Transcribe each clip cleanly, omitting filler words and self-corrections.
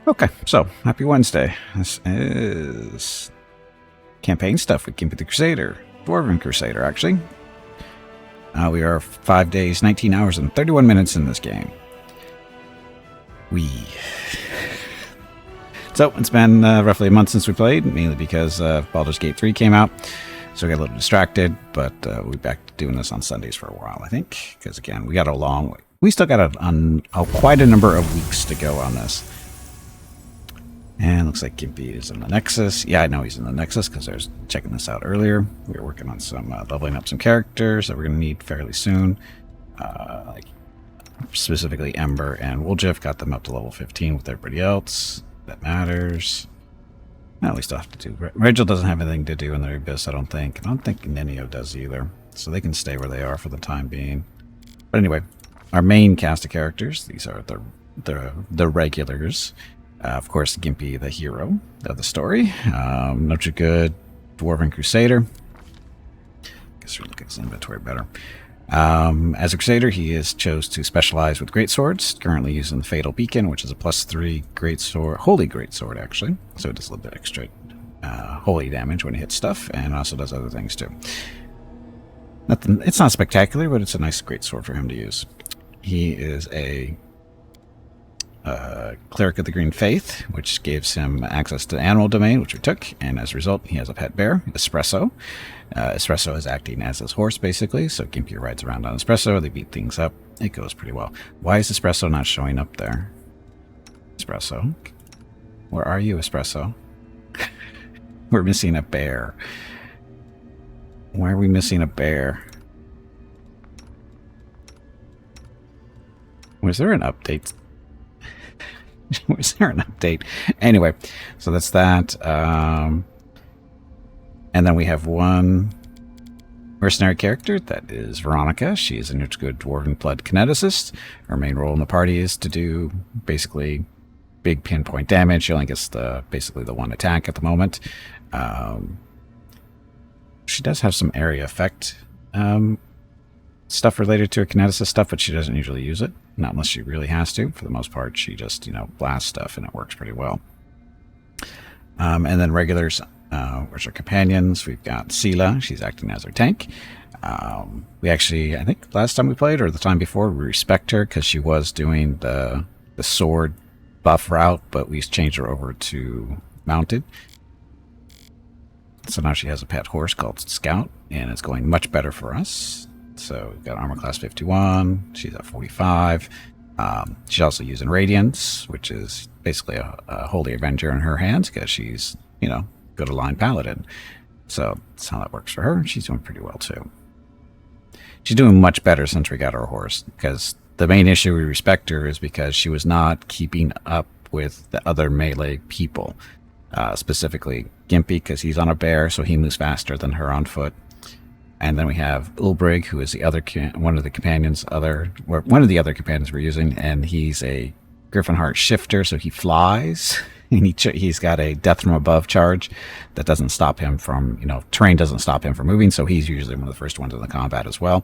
Okay, so happy Wednesday. This is campaign stuff with Gimpy the Crusader, Dwarven Crusader, actually. We are 5 days, 19 hours, and 31 minutes in this game. So it's been roughly a month since we played, mainly because Baldur's Gate 3 came out, so we got a little distracted, but we'll be back to doing this on Sundays for a while, I think, because again, we got a long way. We still got quite a number of weeks to go on this. And looks like Gimpy is in the Nexus. Yeah, I know he's in the Nexus because I was checking this out earlier. We were working on some leveling up some characters that we're going to need fairly soon. Like specifically Ember and Woljif, got them up to level 15 with everybody else. That matters. Well, we still have to do. Rachel doesn't have anything to do in the Abyss, I don't think. I don't think Nenio does either. So they can stay where they are for the time being. But anyway, our main cast of characters, these are the regulars. Of course, Gimpy, the hero of the story. Notre Good, Dwarven Crusader. Guess we'll look at his inventory better. As a Crusader, he is chose to specialize with greatswords, currently using the Fatal Beacon, which is a +3 greatsword, holy greatsword, actually. So it does a little bit extra holy damage when it hits stuff, and also does other things too. It's not spectacular, but it's a nice greatsword for him to use. He is a Cleric of the Green Faith, which gives him access to the animal domain, which we took, and as a result, he has a pet bear, Espresso. Espresso is acting as his horse, basically, so Gimpy rides around on Espresso, they beat things up, it goes pretty well. Why is Espresso not showing up there? Espresso? Where are you, Espresso? We're missing a bear. Why are we missing a bear? Was there an update? Was there an update? Anyway, so that's that. And then we have one mercenary character. That is Veronica. She is a good Dwarven blood kineticist. Her main role in the party is to do basically big pinpoint damage. She only gets basically the one attack at the moment. She does have some area effect stuff related to her kineticist stuff, but she doesn't usually use it. Not unless she really has to. For the most part, she just, blasts stuff, and it works pretty well. And then regulars, which are companions. We've got Sela. She's acting as our tank. We actually, I think last time we played, or the time before, we respect her because she was doing the sword buff route, but we changed her over to mounted. So now she has a pet horse called Scout, and it's going much better for us. So we've got armor class 51. She's at 45. She's also using Radiance, which is basically a Holy Avenger in her hands because she's, good aligned paladin. So that's how that works for her. She's doing pretty well too. She's doing much better since we got her horse, because the main issue we respect her is because she was not keeping up with the other melee people. Specifically Gimpy, because he's on a bear, so he moves faster than her on foot. And then we have Ulbrig, who is the other one of the companions we're using, and he's a Griffin Heart shifter, so he flies, and he's got a death from above charge that doesn't stop him from, terrain doesn't stop him from moving, so he's usually one of the first ones in the combat as well.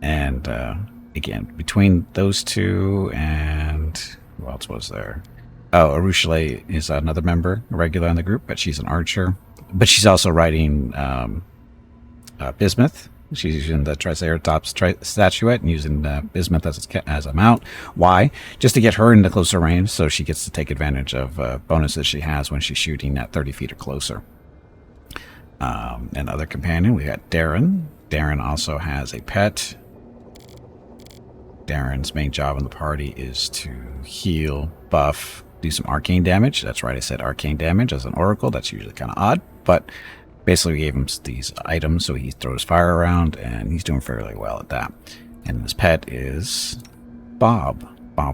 Again, between those two and who else was there? Oh, Arushale is another member, a regular in the group, but she's an archer. But she's also riding Bismuth. She's using the Triceratops statuette and using Bismuth as a mount. Why? Just to get her into closer range, so she gets to take advantage of bonuses she has when she's shooting at 30 feet or closer. And other companion, we got Darren. Darren also has a pet. Darren's main job in the party is to heal, buff, do some arcane damage. That's right, I said arcane damage as an oracle. That's usually kind of odd, but basically we gave him these items so he throws fire around, and he's doing fairly well at that. And his pet is Bob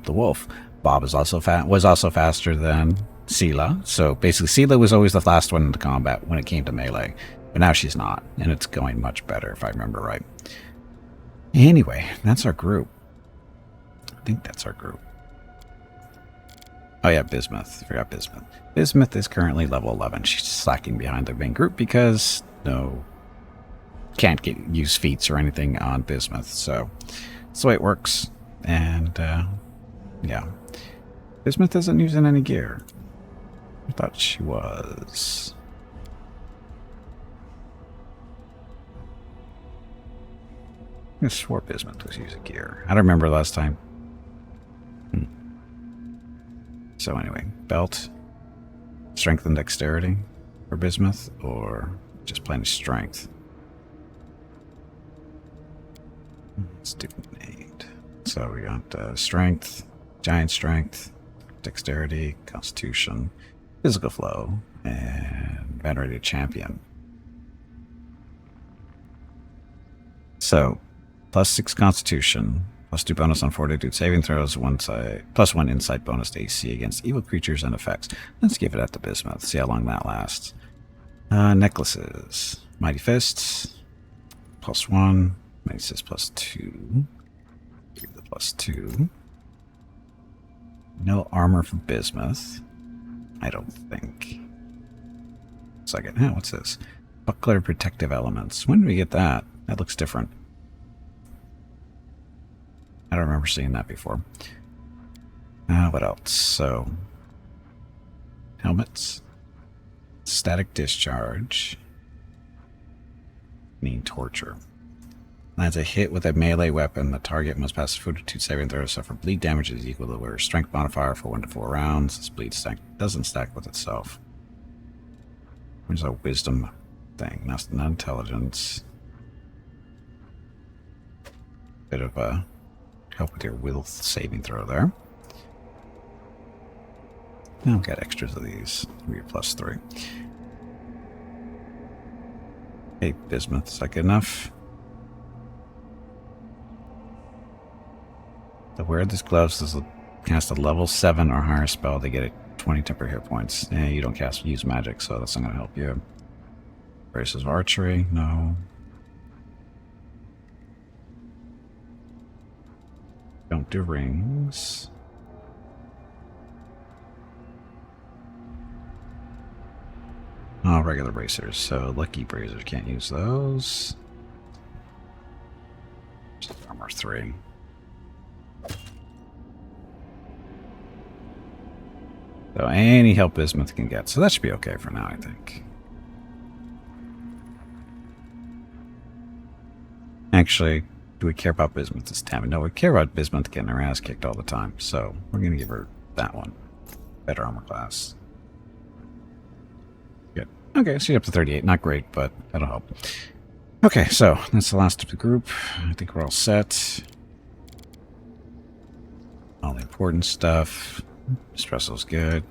the wolf. Bob is was also faster than Sela. So basically Sela was always the last one into combat when it came to melee, but now she's not, and it's going much better if I remember right. Anyway, that's our group. I think that's our group. Oh yeah, Bismuth. I forgot Bismuth. Bismuth is currently level 11. She's slacking behind the main group because can't use feats or anything on Bismuth. So that's the way it works. And yeah. Bismuth isn't using any gear. I thought she was. I swore Bismuth was using gear. I don't remember last time. So anyway, belt, strength and dexterity for Bismuth, or just plain strength. Let's do 8. So we got strength, giant strength, dexterity, constitution, physical flow, and venerated champion. So, +6 constitution, +2 bonus on fortitude saving throws, +1 insight bonus to AC against evil creatures and effects. Let's give it at the Bismuth, see how long that lasts. Necklaces, mighty fists, +1, mighty fists +2, give the +2. No armor for Bismuth, I don't think. Second, what's this? Buckler protective elements. When did we get that? That looks different. I don't remember seeing that before. What else? So, helmets, static discharge, mean torture. Lands a hit with a melee weapon. The target must pass a fortitude saving throw. Suffer bleed damage is equal to their strength modifier for 1 to 4 rounds. This bleed stack doesn't stack with itself. There's a wisdom thing. That's not intelligence. Bit of a help with your will saving throw there. Now we've got extras of these. We're +3. Hey, Bismuth, is that good enough? The wear this gloves is cast a level 7 or higher spell. They get a 20 temporary hit points. You don't use magic, so that's not going to help you. Braces of archery, no. Don't do rings. Oh, regular bracers. So lucky bracers, can't use those. Just armor 3. So any help Bismuth can get. So that should be okay for now, I think. Actually, do we care about Bismuth this time? No, we care about Bismuth getting her ass kicked all the time. So we're going to give her that one. Better armor class. Good. Okay, she's up to 38. Not great, but that'll help. Okay, so that's the last of the group. I think we're all set. All the important stuff. Stressel's good.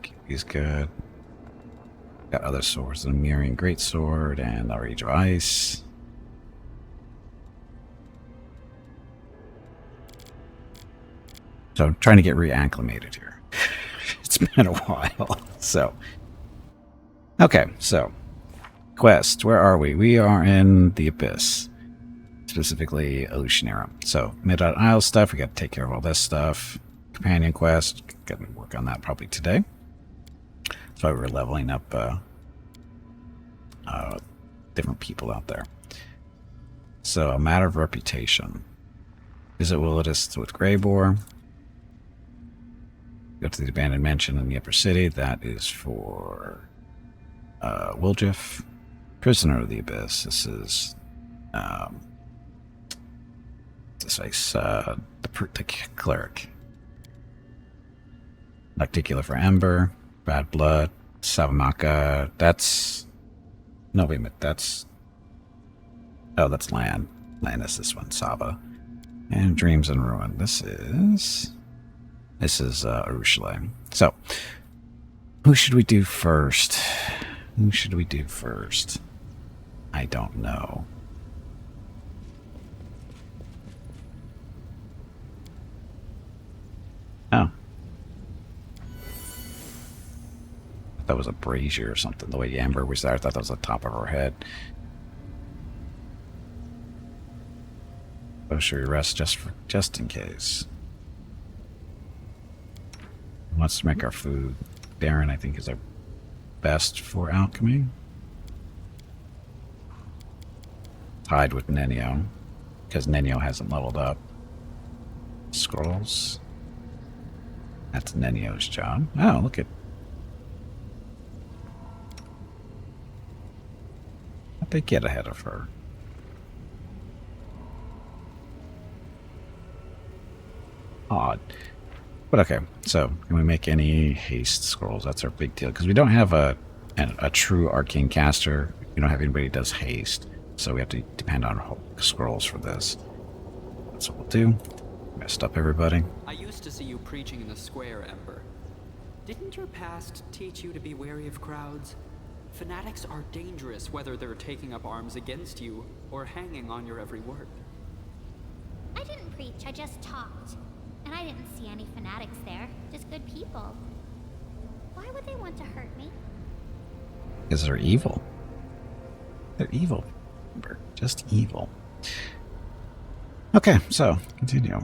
Gimpy's good. Got other swords. The Mirroring Greatsword and our Age of Ice. So I'm trying to get reacclimated here. It's been a while. So, okay, so quest. Where are we? We are in the Abyss, specifically Illusionera. So Midnight Isle stuff. We got to take care of all this stuff. Companion quest. Got to work on that probably today. That's why we're leveling up different people out there. So a matter of reputation. Visit Willidus with Greybore. Go to the abandoned mansion in the upper city. That is for Wilgif. Prisoner of the Abyss. This is the cleric. Nocticular for Ember. Bad Blood. Savamaka. That's... No, wait a minute. That's... Oh, that's Land. Land is this one. Sava. And Dreams and Ruin. This is Urushalem. So, who should we do first? Who should we do first? I don't know. Oh. That was a brazier or something. The way Amber was there, I thought that was the top of her head. Oh, should we rest just in case? Let's make our food. Darren, I think, is our best for alchemy. Tied with Nenio, because Nenio hasn't leveled up. Scrolls. That's Nenio's job. Oh, look at... How'd they get ahead of her? Odd. But okay, so can we make any haste scrolls? That's our big deal. Because we don't have a true arcane caster. We don't have anybody who does haste. So we have to depend on scrolls for this. That's what we'll do. Messed up everybody. I used to see you preaching in the square, Ember. Didn't your past teach you to be wary of crowds? Fanatics are dangerous whether they're taking up arms against you or hanging on your every word. I didn't preach, I just talked. And I didn't see any fanatics there, just good people. Why would they want to hurt me? Because they're evil. They're evil. Just evil. Okay, so continue.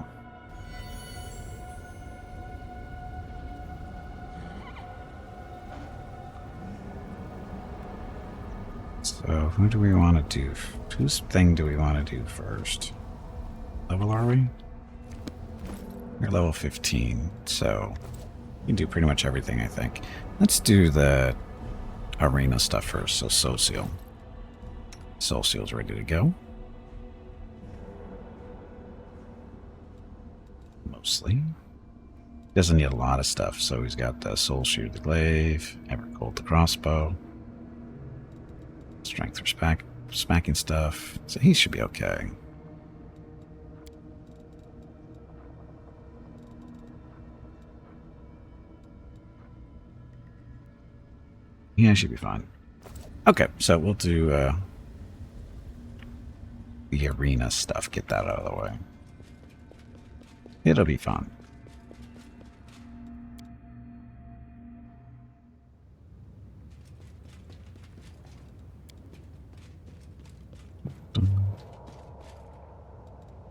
So who do we want to do? Whose thing do we want to do first? Level are we? We're level 15, so we can do pretty much everything, I think. Let's do the arena stuff first. So Social. Social's ready to go. Mostly. Doesn't need a lot of stuff, so he's got the Soul Shoot the Glaive, Evercold the Crossbow, Strength for smacking stuff, so he should be okay. Yeah, should be fine. Okay, so we'll do the arena stuff, get that out of the way. It'll be fun.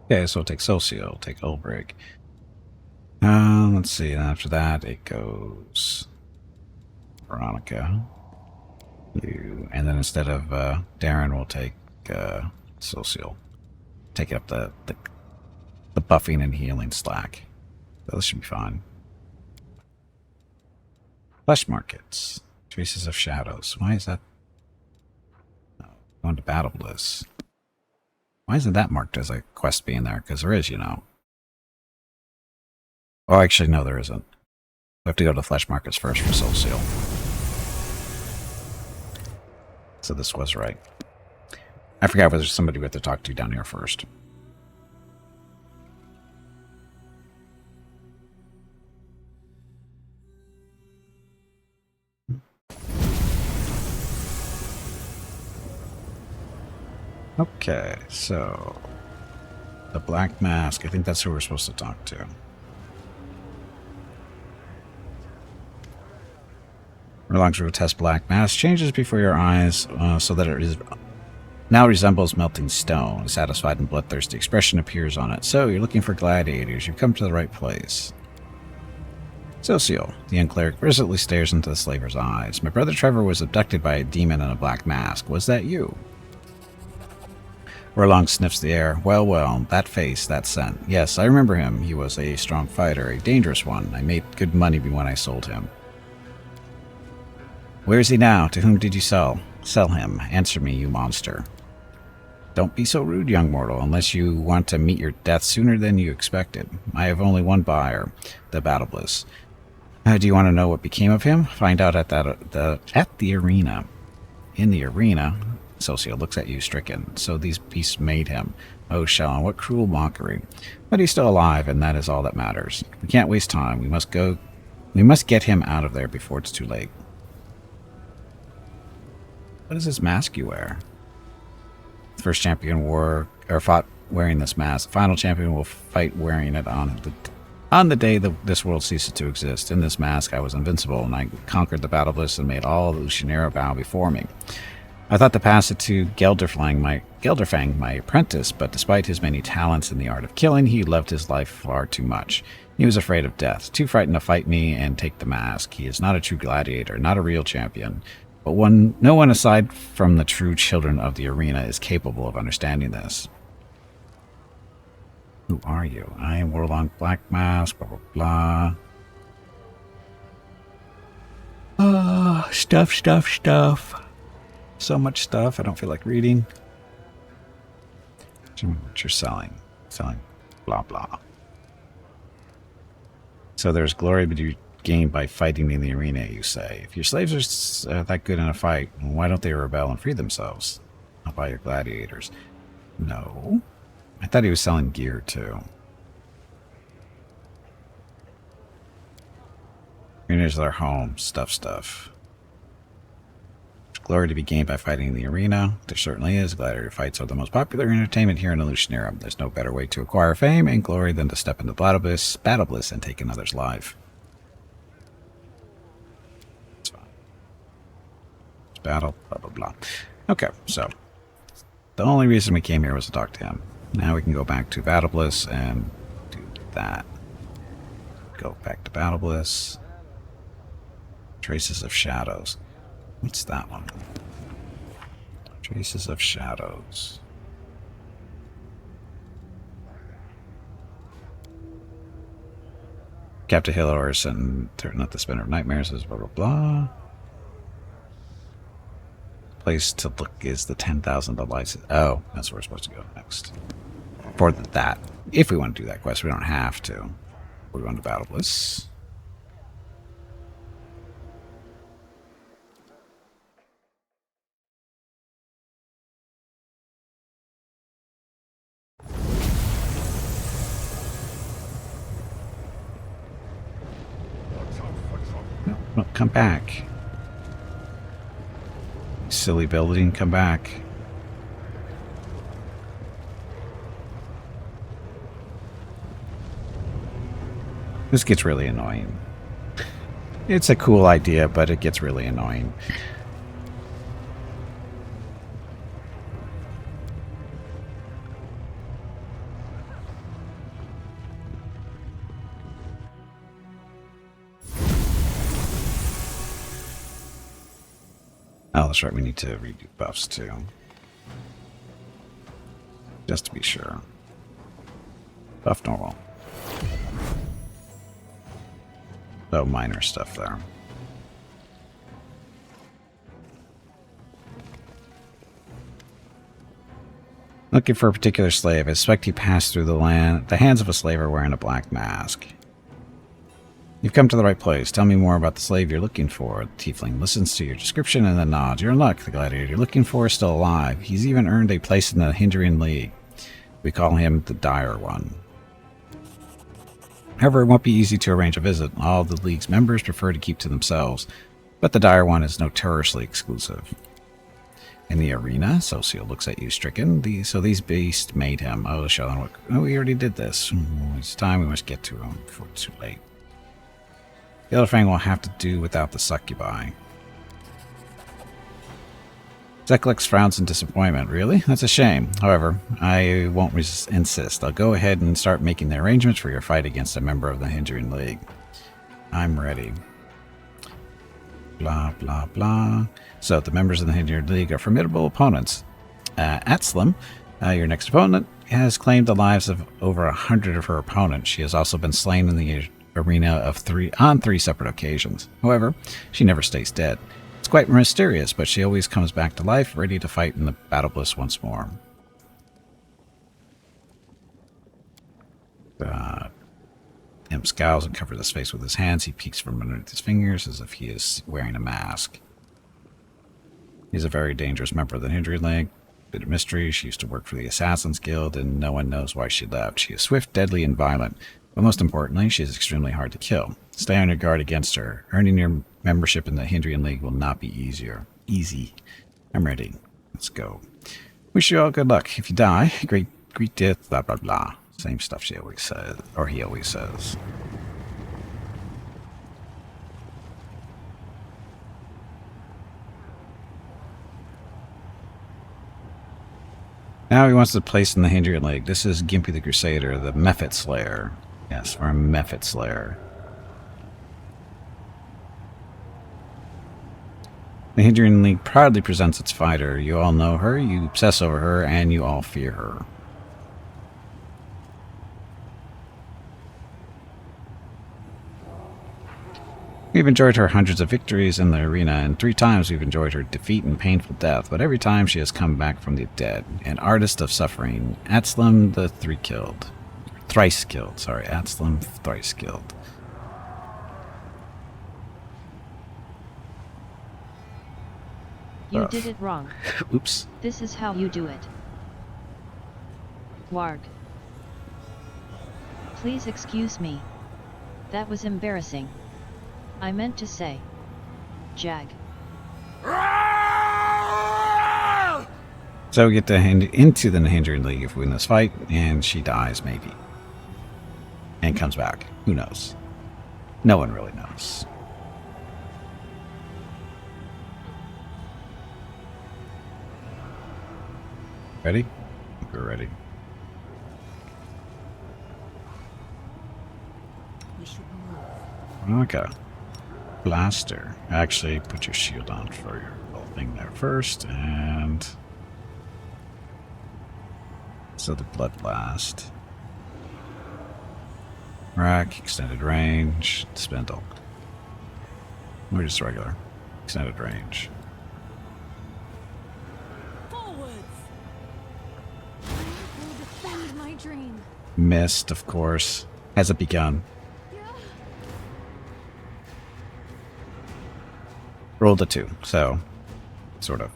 Okay, so we'll take Socio, take Ulbrig. Let's see, and after that it goes Veronica. You, and then instead of Darren, we'll take Socio. Take up the buffing and healing slack. So this should be fine. Flesh markets. Traces of shadows. Why is that? Oh, going to Battle Bliss. Why isn't that marked as a quest being there? Because there is, you know. Oh, actually, no, there isn't. We have to go to Flesh Markets first for Soul Seal. So this was right. I forgot whether somebody we have to talk to down here first. Okay, so the Black Mask, I think that's who we're supposed to talk to. Relax to test Black Mask. Changes before your eyes so that it now resembles melting stone. A satisfied and bloodthirsty expression appears on it. So, you're looking for gladiators. You've come to the right place. Socio. The young cleric resolutely stares into the slaver's eyes. My brother Trevor was abducted by a demon in a black mask. Was that you? Orlong sniffs the air. Well, well, that face, that scent. Yes, I remember him. He was a strong fighter, a dangerous one. I made good money when I sold him. Where is he now? To whom did you sell? Sell him. Answer me, you monster. Don't be so rude, young mortal, unless you want to meet your death sooner than you expected. I have only one buyer, the Battle Bliss. Do you want to know what became of him? Find out at the arena. In the arena, Socio looks at you, stricken. So these beasts made him. Oh, Shallon, what cruel mockery. But he's still alive, and that is all that matters. We can't waste time. We must get him out of there before it's too late. What is this mask you wear? The first champion fought wearing this mask. The final champion will fight wearing it on the day this world ceases to exist. In this mask, I was invincible, and I conquered the Battle Bliss and made all of Ushinera bow before me. I thought to pass it to Gelderfang, my apprentice, but despite his many talents in the art of killing, he loved his life far too much. He was afraid of death, too frightened to fight me and take the mask. He is not a true gladiator, not a real champion. But no one aside from the true children of the arena is capable of understanding this. Who are you? I am Warlong Black Mask, blah, blah, blah. Stuff. So much stuff. I don't feel like reading. What you're selling. Selling blah blah. So there's glory to be gained by fighting in the arena, you say. If your slaves are that good in a fight, why don't they rebel and free themselves? Not by your gladiators. No. I thought he was selling gear too. Arenas are their home. Stuff. Glory to be gained by fighting in the arena. There certainly is. Gladiator fights are the most popular entertainment here in Illusionera. There's no better way to acquire fame and glory than to step into battle bliss and take another's life. It's fine. It's battle, blah, blah, blah. Okay, so the only reason we came here was to talk to him. Now we can go back to Battle Bliss and do that. Go back to Battle Bliss. Traces of Shadows. What's that one? Traces of Shadows. Captain Hillhorse and turn up the spinner of nightmares is blah blah blah. Place to look is the 10,000 devices. Oh, that's where we're supposed to go next. For that. If we want to do that quest, we don't have to. We're going to Battle Bliss. No, come back. Silly building, come back. This gets really annoying. It's a cool idea, but it gets really annoying. Oh, that's right, we need to redo buffs too. Just to be sure. Buff normal. So minor stuff there. Looking for a particular slave. I suspect he passed through the hands of a slaver wearing a black mask. You've come to the right place. Tell me more about the slave you're looking for. The tiefling listens to your description and then nods. You're in luck. The gladiator you're looking for is still alive. He's even earned a place in the Hindrian League. We call him the Dire One. However, it won't be easy to arrange a visit. All the League's members prefer to keep to themselves, but the Dire One is notoriously exclusive. In the arena, Socio looks at you stricken. So these beasts made him. Oh, show them what... Oh, we already did this. It's time we must get to him before it's too late. The other thing will have to do without the succubi. Zeklex frowns in disappointment. Really? That's a shame. However, I won't insist. I'll go ahead and start making the arrangements for your fight against a member of the Hindrian League. I'm ready. Blah, blah, blah. So, the members of the Hindrian League are formidable opponents. Atslim, your next opponent, has claimed the lives of over 100 of her opponents. She has also been slain in the arena on three separate occasions. However, she never stays dead. It's quite mysterious, but she always comes back to life, ready to fight in the Battle Bliss once more. Imp scowls and covers his face with his hands. He peeks from underneath his fingers as if he is wearing a mask. He's a very dangerous member of the Hindrian League. Bit of mystery. She used to work for the Assassin's Guild, and no one knows why she left. She is swift, deadly, and violent. But most importantly, she is extremely hard to kill. Stay on your guard against her. Earning your membership in the Hindrian League will not be easy. I'm ready. Let's go. Wish you all good luck. If you die, great death, blah, blah, blah. Same stuff she always says, or he always says. Now he wants to place in the Hindrian League. This is Gimpy the Crusader, the Mephit Slayer. Yes, or a Mephit Slayer. The Hindrian League proudly presents its fighter. You all know her, you obsess over her, and you all fear her. We've enjoyed her hundreds of victories in the arena, and 3 times we've enjoyed her defeat and painful death, but every time she has come back from the dead. An artist of suffering. Atzlam the Thrice killed. Sorry, Atzlam thrice killed. You did it wrong. Oops. This is how you do it. Warg. Please excuse me. That was embarrassing. I meant to say. Jag. So we get to into the Nahindran League if we win this fight, and she dies, maybe. And comes back. Who knows? No one really knows. Ready? I think we're ready. We should move. Okay. Blaster. Actually, put your shield on for your little thing there first, and so the blood blast. Rack, extended range, spindle. Or just regular. Extended range. Forwards! I will defend my dream. Missed, of course. Hasn't begun. Rolled a 2, so sort of.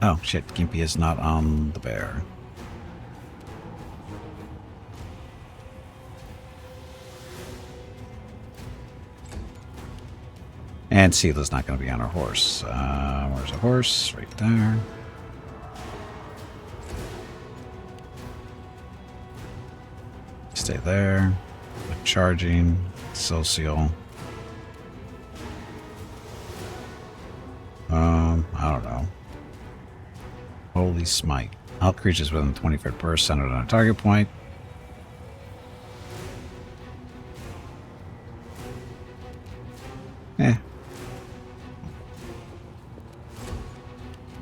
Oh shit, Gimpy is not on the bear. And Seela's not going to be on her horse. Where's the horse? Right there. Stay there. Charging. Social. I don't know. Holy smite. All creatures within 20-foot burst centered on a target point.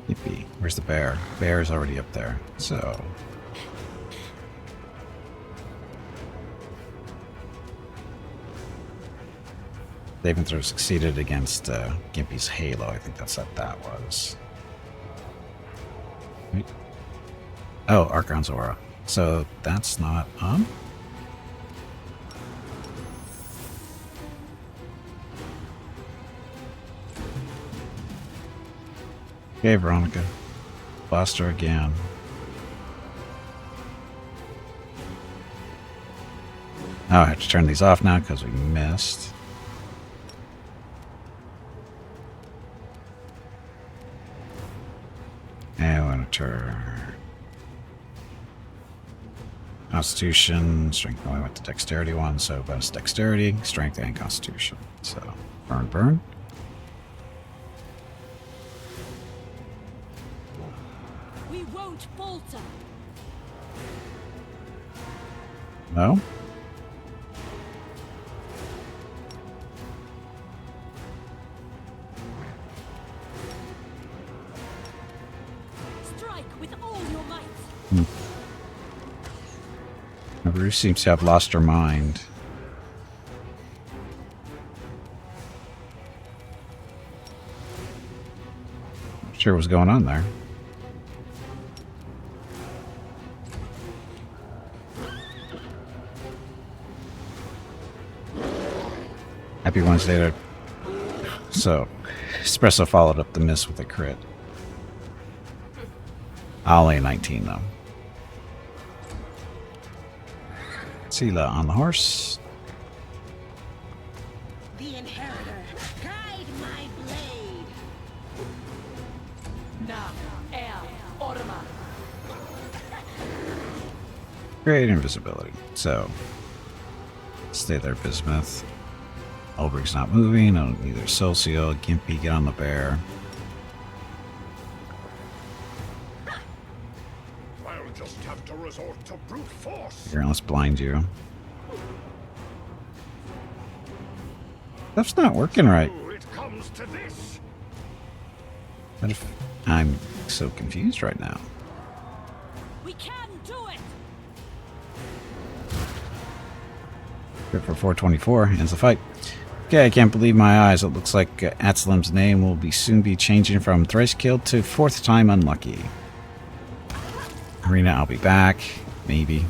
Yippee. Where's the bear? Bear is already up there. So. Saving throw succeeded against Gimpy's Halo. I think that's what that was. Wait. Oh, Archon's Aura. So that's not on? Okay, Veronica. Blast her again. Oh, I have to turn these off now because we missed. And we're going to turn Constitution, Strength. I went to Dexterity 1, so bonus Dexterity, Strength, and Constitution. So, burn. We won't falter. No? Strike with all your might. Ruth seems to have lost her mind. Not sure what's going on there. Happy Wednesday to... So, Espresso followed up the miss with a crit. Only 19 though. Seela on the horse. The Inheritor, guide my blade. Now, Orma. Great invisibility. So, stay there, Bismuth. Ulbrich's not moving. Neither Socio. Gimpy, get on the bear. I'll just have to resort to brute force. Here, let's blind you. Stuff's not working right. Oh, it comes to this. What if I'm so confused right now? We can do it. Good for 424. Ends the fight. Okay, I can't believe my eyes. It looks like Atsalam's name will soon be changing from thrice killed to fourth time unlucky. Arena, I'll be back. Maybe.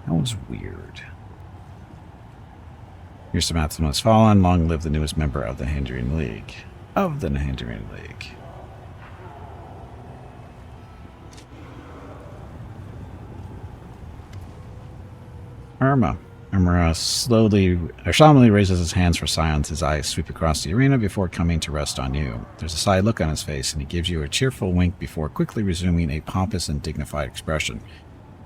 That was weird. Your Samantha has fallen. Long live the newest member of the Hindering League. Irma solemnly raises his hands for silence. His eyes sweep across the arena before coming to rest on you. There's a side look on his face, and he gives you a cheerful wink before quickly resuming a pompous and dignified expression.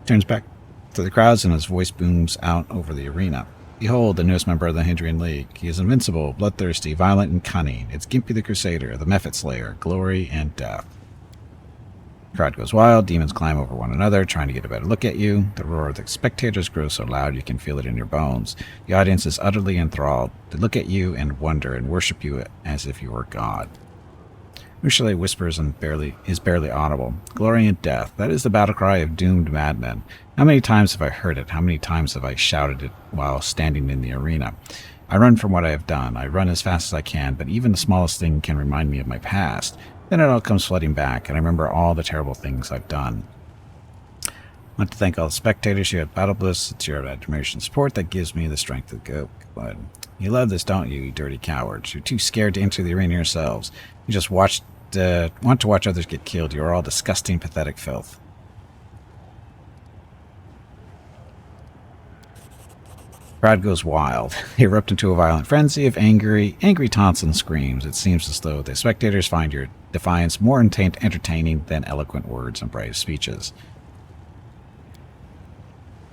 He turns back to the crowds, and his voice booms out over the arena. Behold, the newest member of the Hindering League. He is invincible, bloodthirsty, violent, and cunning. It's Gimpy the Crusader, the Mephit Slayer, glory and death. The crowd goes wild, demons climb over one another, trying to get a better look at you. The roar of the spectators grows so loud you can feel it in your bones. The audience is utterly enthralled. They look at you and wonder and worship you as if you were God. Usually whispers and is barely audible. Glory and death, that is the battle cry of doomed madmen. How many times have I heard it? How many times have I shouted it while standing in the arena? I run from what I have done. I run as fast as I can, but even the smallest thing can remind me of my past. Then it all comes flooding back, and I remember all the terrible things I've done. I want to thank all the spectators here at Battle Bliss. It's your admiration and support that gives me the strength to go. But you love this, don't you, you dirty cowards? You're too scared to enter the arena yourselves. You just want to watch others get killed. You are all disgusting, pathetic filth. The crowd goes wild. They erupt into a violent frenzy of angry taunts and screams. It seems as though the spectators find your defiance more entertaining than eloquent words and brave speeches.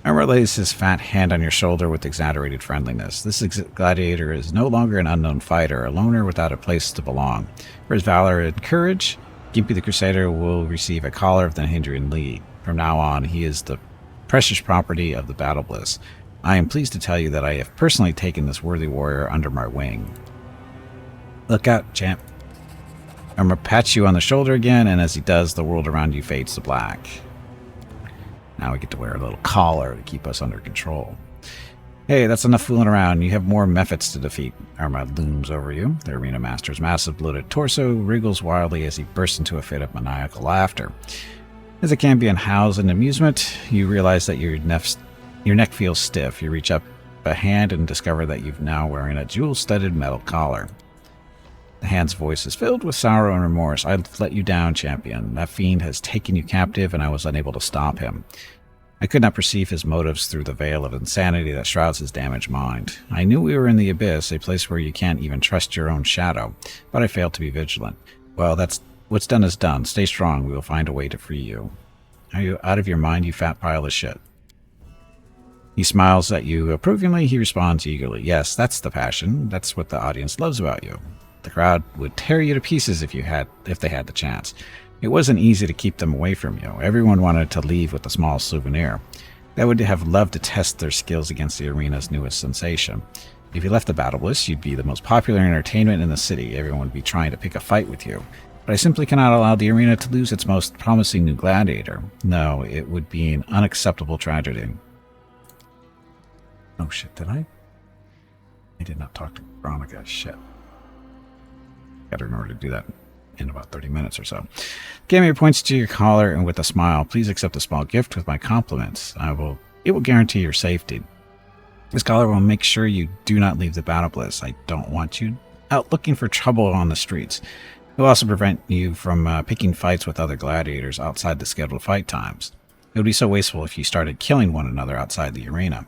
Armor lays his fat hand on your shoulder with exaggerated friendliness. This gladiator is no longer an unknown fighter, a loner without a place to belong. For his valor and courage, Gimpy the Crusader will receive a collar of the Hindering League. From now on, he is the precious property of the Battle Bliss. I am pleased to tell you that I have personally taken this worthy warrior under my wing. Look out, champ. Armor pats you on the shoulder again, and as he does, the world around you fades to black. Now we get to wear a little collar to keep us under control. Hey, that's enough fooling around. You have more Mephits to defeat. Arma looms over you. The arena master's massive bloated torso wriggles wildly as he bursts into a fit of maniacal laughter. As it can be unhoused in amusement, you realize that your neck feels stiff. You reach up a hand and discover that you're now wearing a jewel-studded metal collar. The hand's voice is filled with sorrow and remorse. I've let you down, champion. That fiend has taken you captive, and I was unable to stop him. I could not perceive his motives through the veil of insanity that shrouds his damaged mind. I knew we were in the abyss, a place where you can't even trust your own shadow, but I failed to be vigilant. Well, that's what's done is done. Stay strong. We will find a way to free you. Are you out of your mind, you fat pile of shit? He smiles at you approvingly. He responds eagerly. Yes, that's the passion. That's what the audience loves about you. The crowd would tear you to pieces if they had the chance. It wasn't easy to keep them away from you. Everyone wanted to leave with a small souvenir. They would have loved to test their skills against the arena's newest sensation. If you left the Battle Bliss, you'd be the most popular entertainment in the city. Everyone would be trying to pick a fight with you. But I simply cannot allow the arena to lose its most promising new gladiator. No, it would be an unacceptable tragedy. Oh shit, did I? I did not talk to Veronica. Shit. Gotta remember to do that in about 30 minutes or so. Gamir points to your collar and with a smile, please accept a small gift with my compliments. It will guarantee your safety. This collar will make sure you do not leave the Battle Bliss. I don't want you out looking for trouble on the streets. It will also prevent you from picking fights with other gladiators outside the scheduled fight times. It would be so wasteful if you started killing one another outside the arena.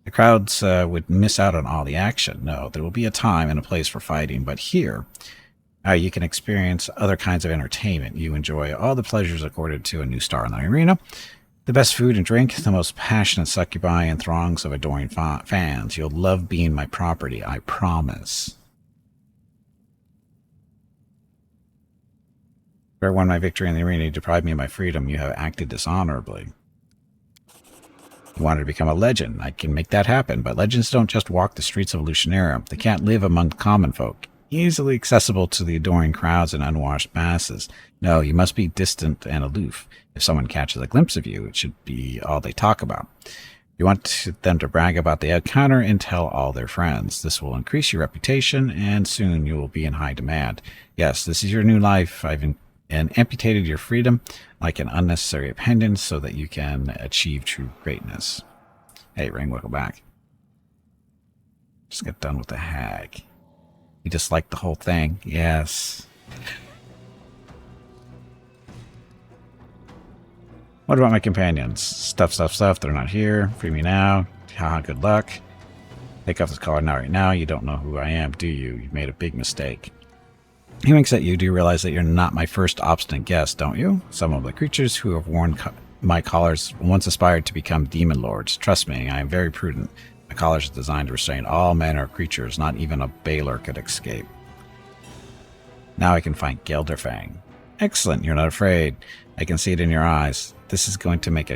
The crowds would miss out on all the action. No, there will be a time and a place for fighting, but here, you can experience other kinds of entertainment. You enjoy all the pleasures accorded to a new star in the arena, the best food and drink, the most passionate succubi, and throngs of adoring fans. You'll love being my property, I promise. If I won my victory in the arena, you deprived me of my freedom. You have acted dishonorably. You wanted to become a legend. I can make that happen, but legends don't just walk the streets of Lucianera. They can't live among common folk, easily accessible to the adoring crowds and unwashed masses. No, you must be distant and aloof. If someone catches a glimpse of you, it should be all they talk about. You want them to brag about the encounter and tell all their friends. This will increase your reputation, and soon you will be in high demand. Yes, this is your new life. I've amputated your freedom like an unnecessary appendage so that you can achieve true greatness. Hey, Ring, welcome back. Just got done with the hag. You disliked the whole thing. Yes. What about my companions? Stuff. They're not here. Free me now. Haha, good luck. Take off this collar now, right now. You don't know who I am, do you? You've made a big mistake. He winks at you. Do you realize that you're not my first obstinate guest, don't you? Some of the creatures who have worn my collars once aspired to become demon lords. Trust me, I am very prudent. My collars are designed to restrain all manner of creatures. Not even a Baylor could escape. Now I can find Gelderfang. Excellent. You're not afraid. I can see it in your eyes. This is going to make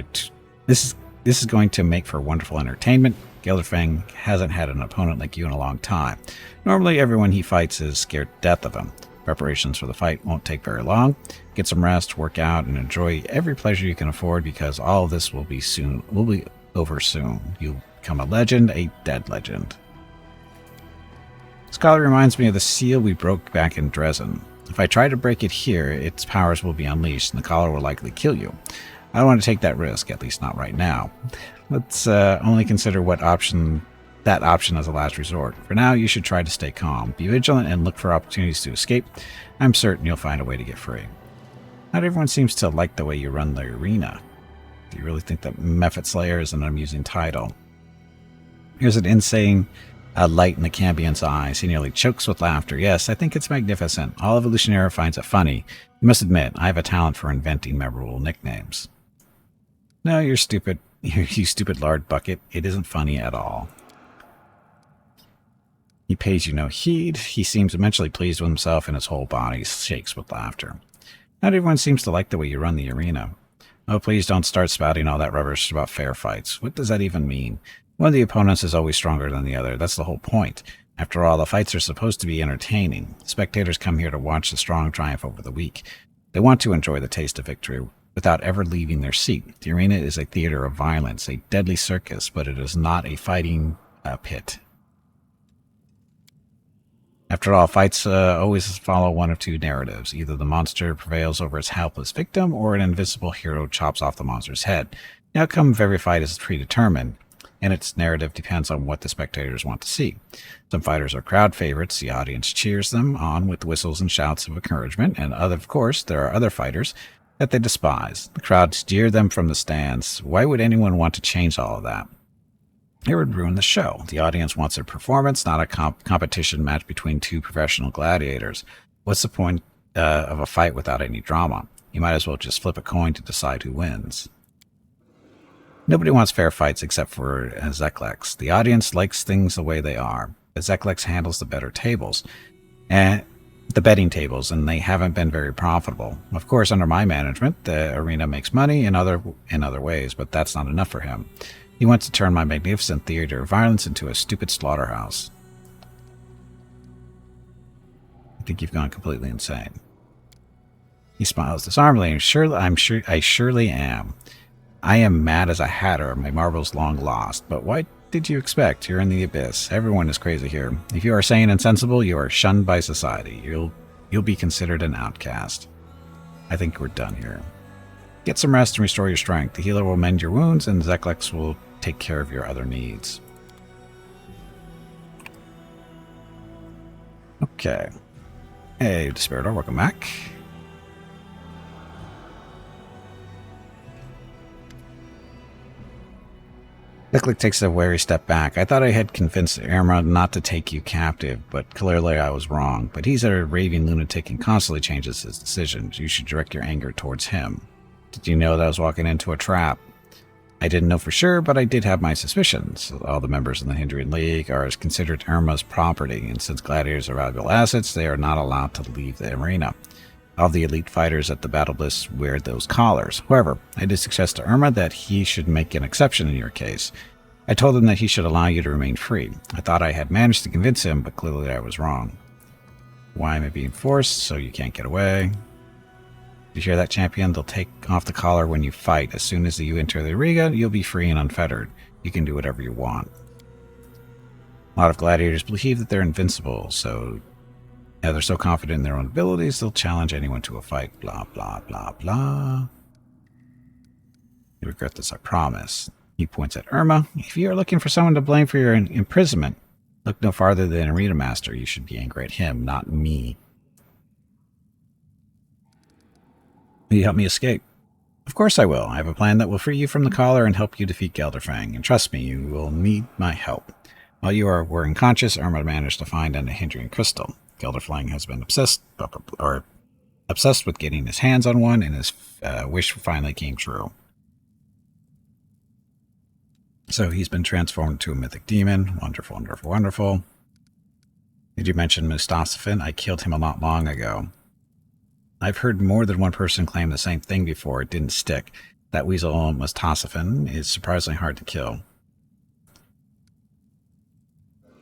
this is going to make for wonderful entertainment. Gelderfang hasn't had an opponent like you in a long time. Normally, everyone he fights is scared to death of him. Preparations for the fight won't take very long. Get some rest, work out, and enjoy every pleasure you can afford, because all of this will be over soon. You'll become a legend, a dead legend. This collar reminds me of the seal we broke back in Dresden. If I try to break it here, its powers will be unleashed, and the collar will likely kill you. I don't want to take that risk, at least not right now. Let's only consider that option as a last resort. For now, you should try to stay calm. Be vigilant and look for opportunities to escape. I'm certain you'll find a way to get free. Not everyone seems to like the way you run the arena. Do you really think that Mephit Slayer is an amusing title? Here's an insane light in the Cambion's eyes. He nearly chokes with laughter. Yes, I think it's magnificent. All Evolutionary finds it funny. You must admit, I have a talent for inventing memorable nicknames. No, you're stupid. You stupid lard bucket. It isn't funny at all. He pays you no heed. He seems immensely pleased with himself, and his whole body shakes with laughter. Not everyone seems to like the way you run the arena. Oh, please don't start spouting all that rubbish about fair fights. What does that even mean? One of the opponents is always stronger than the other. That's the whole point. After all, the fights are supposed to be entertaining. Spectators come here to watch the strong triumph over the weak. They want to enjoy the taste of victory without ever leaving their seat. The arena is a theater of violence, a deadly circus, but it is not a fighting pit. After all, fights always follow one of two narratives. Either the monster prevails over its helpless victim, or an invisible hero chops off the monster's head. The outcome of every fight is predetermined, and its narrative depends on what the spectators want to see. Some fighters are crowd favorites. The audience cheers them on with whistles and shouts of encouragement, and of course, there are other fighters that they despise. The crowds jeer them from the stands. Why would anyone want to change all of that? It would ruin the show. The audience wants a performance, not a competition match between two professional gladiators. What's the point of a fight without any drama? You might as well just flip a coin to decide who wins. Nobody wants fair fights except for Zeklex. The audience likes things the way they are. But Zeklex handles the better tables, and the betting tables, and they haven't been very profitable. Of course, under my management, the arena makes money in other ways, but that's not enough for him. He wants to turn my magnificent theater of violence into a stupid slaughterhouse. I think you've gone completely insane. He smiles disarmingly. I surely am. I am mad as a hatter. My marbles long lost. But what did you expect? You're in the abyss. Everyone is crazy here. If you are sane and sensible, you are shunned by society. You'll be considered an outcast. I think we're done here. Get some rest and restore your strength. The healer will mend your wounds, and Zeklex will take care of your other needs. Okay. Hey, Desperator, welcome back. Zeklex takes a wary step back. I thought I had convinced Irma not to take you captive, but clearly I was wrong. But he's a raving lunatic and constantly changes his decisions. You should direct your anger towards him. Did you know that I was walking into a trap? I didn't know for sure, but I did have my suspicions. All the members in the Hindrian League are considered Irma's property, and since gladiators are valuable assets, they are not allowed to leave the arena. All the elite fighters at the Battle Bliss wear those collars. However, I did suggest to Irma that he should make an exception in your case. I told him that he should allow you to remain free. I thought I had managed to convince him, but clearly I was wrong. Why am I being forced? So you can't get away? You hear that, champion? They'll take off the collar when you fight. As soon as you enter the arena, you'll be free and unfettered. You can do whatever you want. A lot of gladiators believe that they're invincible, so they're so confident in their own abilities, they'll challenge anyone to a fight. Blah, blah, blah, blah. You regret this, I promise. He points at Irma. If you are looking for someone to blame for your imprisonment, look no farther than Arena Master. You should be angry at him, not me. Will you help me escape? Of course I will. I have a plan that will free you from the collar and help you defeat Gelderfang. And trust me, you will need my help. While you were unconscious, Irma managed to find an hindering crystal. Gelderfang has been obsessed with getting his hands on one, and his wish finally came true. So he's been transformed into a mythic demon. Wonderful, wonderful, wonderful. Did you mention Mustafin? I killed him a not long ago. I've heard more than one person claim the same thing before. It didn't stick. That weasel Mustafin is surprisingly hard to kill.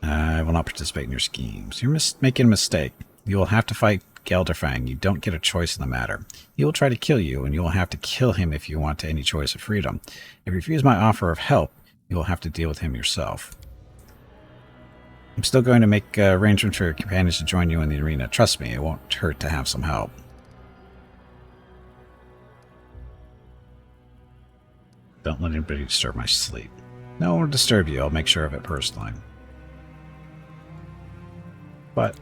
I will not participate in your schemes. You're making a mistake. You will have to fight Gelderfang. You don't get a choice in the matter. He will try to kill you, and you will have to kill him if you want any choice of freedom. If you refuse my offer of help, you will have to deal with him yourself. I'm still going to make arrangements for your companions to join you in the arena. Trust me, it won't hurt to have some help. Don't let anybody disturb my sleep. No one will disturb you. I'll make sure of it personally. But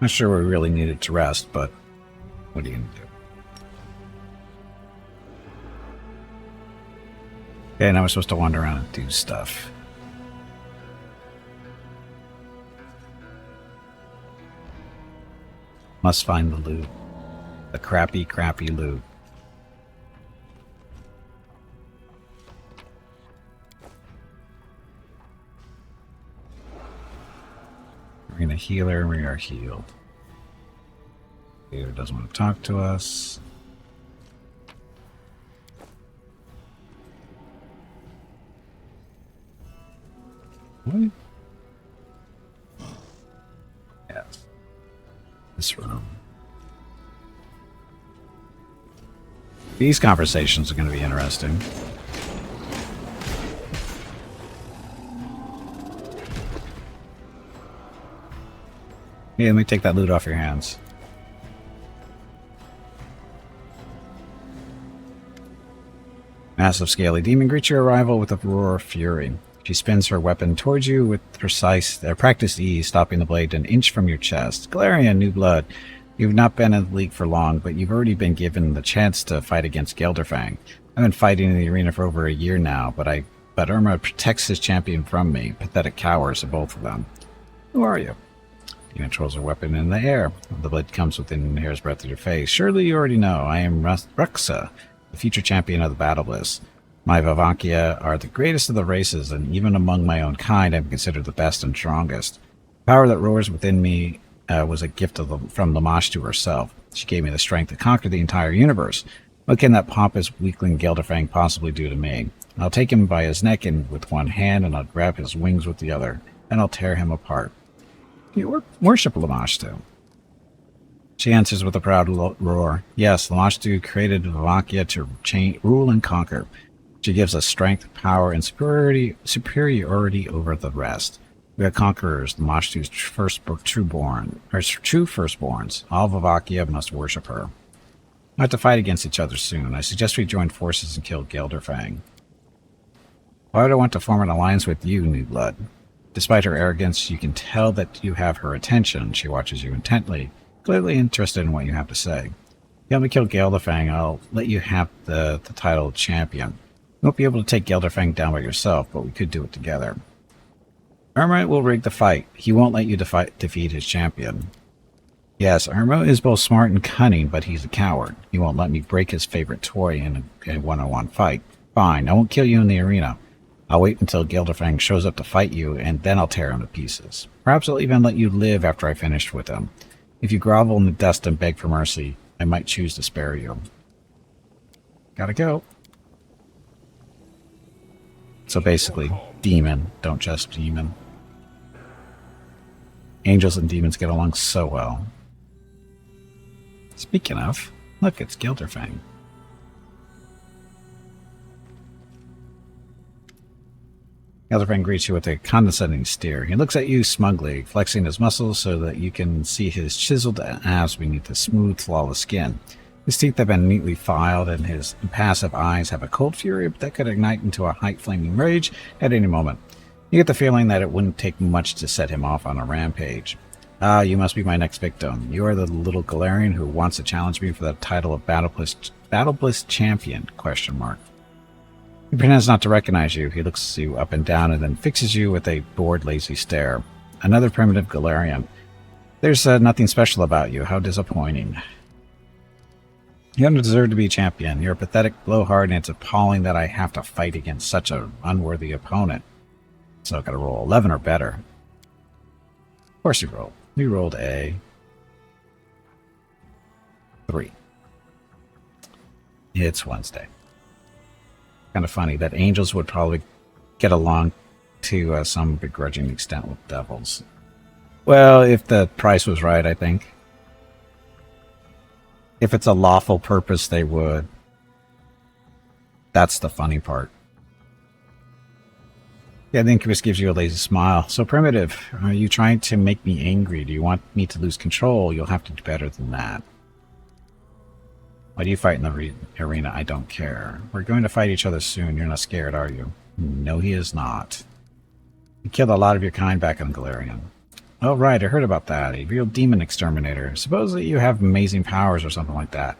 not sure we really needed to rest, but what are you going to do? Okay, now we're supposed to wander around and do stuff. Must find the loot. The crappy, crappy loot. Arena healer, we are healed. Healer doesn't want to talk to us. What? Yes. This room. These conversations are going to be interesting. Yeah, let me take that loot off your hands. Massive scaly demon greets your arrival with a roar of fury. She spins her weapon towards you with practiced ease, stopping the blade an inch from your chest. Galarian, new blood. You've not been in the league for long, but you've already been given the chance to fight against Gelderfang. I've been fighting in the arena for over a year now, but Irma protects his champion from me. Pathetic cowards, both of them. Who are you? He controls her weapon in the air. The blade comes within a hair's breadth of your face. Surely you already know. I am Ruxa, the future champion of the Battle Bliss. My Vivacia are the greatest of the races, and even among my own kind, I'm considered the best and strongest. The power that roars within me was a gift from Lamashtu herself. She gave me the strength to conquer the entire universe. What can that pompous weakling Gelderfang possibly do to me? I'll take him by his neck with one hand, and I'll grab his wings with the other, and I'll tear him apart. You worship Lamashtu. She answers with a proud roar. Yes, Lamashtu created Vivacia to rule and conquer. She gives us strength, power, and superiority over the rest. We are conquerors, Lamashtu's true firstborns. All Vivacia must worship her. We'll have to fight against each other soon. I suggest we join forces and kill Gelderfang. Why would I want to form an alliance with you, New Blood? Despite her arrogance, you can tell that you have her attention. She watches you intently, clearly interested in what you have to say. If you help me kill Gelderfang, I'll let you have the title of champion. You won't be able to take Gelderfang down by yourself, but we could do it together. Irma will rig the fight. He won't let you defeat his champion. Yes, Irma is both smart and cunning, but he's a coward. He won't let me break his favorite toy in a one-on-one fight. Fine, I won't kill you in the arena. I'll wait until Gelderfang shows up to fight you, and then I'll tear him to pieces. Perhaps I'll even let you live after I finish with him. If you grovel in the dust and beg for mercy, I might choose to spare you. Gotta go. So basically, demon, don't just demon. Angels and demons get along so well. Speaking of, look, it's Gilderfang. Gilderfang greets you with a condescending stare. He looks at you smugly, flexing his muscles so that you can see his chiseled abs beneath the smooth, flawless skin. His teeth have been neatly filed, and his impassive eyes have a cold fury that could ignite into a high-flaming rage at any moment. You get the feeling that it wouldn't take much to set him off on a rampage. Ah, you must be my next victim. You are the little Galarian who wants to challenge me for the title of Battlebliss Champion, ? He pretends not to recognize you. He looks you up and down and then fixes you with a bored, lazy stare. Another primitive Galarian. There's nothing special about you. How disappointing. You don't deserve to be champion. You're a pathetic blowhard, and it's appalling that I have to fight against such an unworthy opponent. So I've got to roll 11 or better. Of course you rolled. You rolled a 3. It's Wednesday. Kind of funny that angels would probably get along to some begrudging extent with devils. Well, if the price was right, I think. If it's a lawful purpose, they would. That's the funny part. Yeah, the incubus gives you a lazy smile. So primitive. Are you trying to make me angry? Do you want me to lose control? You'll have to do better than that. Why do you fight in the arena? I don't care. We're going to fight each other soon. You're not scared, are you? No, he is not. You killed a lot of your kind back on Galarian. Oh, right, I heard about that. A real demon exterminator. Suppose that you have amazing powers or something like that.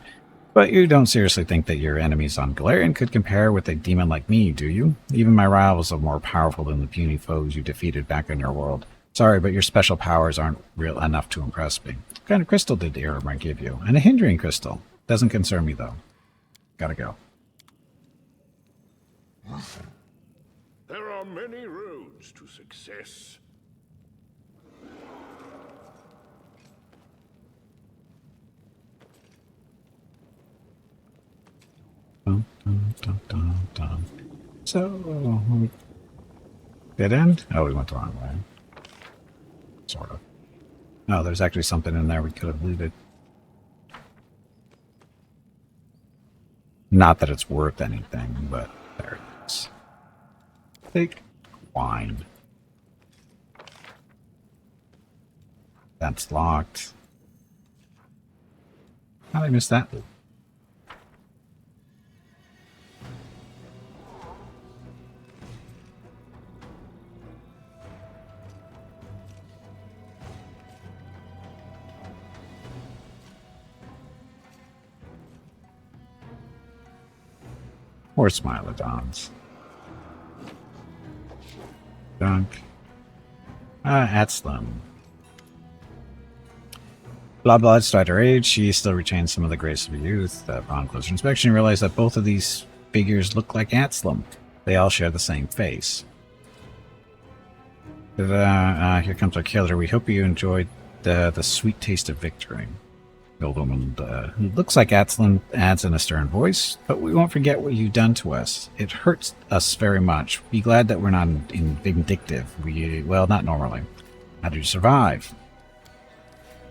But you don't seriously think that your enemies on Galarian could compare with a demon like me, do you? Even my rivals are more powerful than the puny foes you defeated back in your world. Sorry, but your special powers aren't real enough to impress me. What kind of crystal did the Eremite give you? And a hindering crystal. Doesn't concern me, though. Gotta go. There are many roads to success. Dun, dun, dun, dun, dun. So, dead end? Oh, we went the wrong way. Sort of. No, there's actually something in there we could have looted. Not that it's worth anything, but there it is. Take wine. That's locked. How did I miss that? Or Smilodons. Dunk. Atzlum. Blah blah, despite her age, she still retains some of the grace of youth. Upon closer inspection, you realize that both of these figures look like Atzlum. They all share the same face. Here comes our killer. We hope you enjoyed the sweet taste of victory. The old woman who looks like Atzlum adds in a stern voice, but we won't forget what you've done to us. It hurts us very much. Be glad that we're not vindictive. Well, not normally. How did you survive?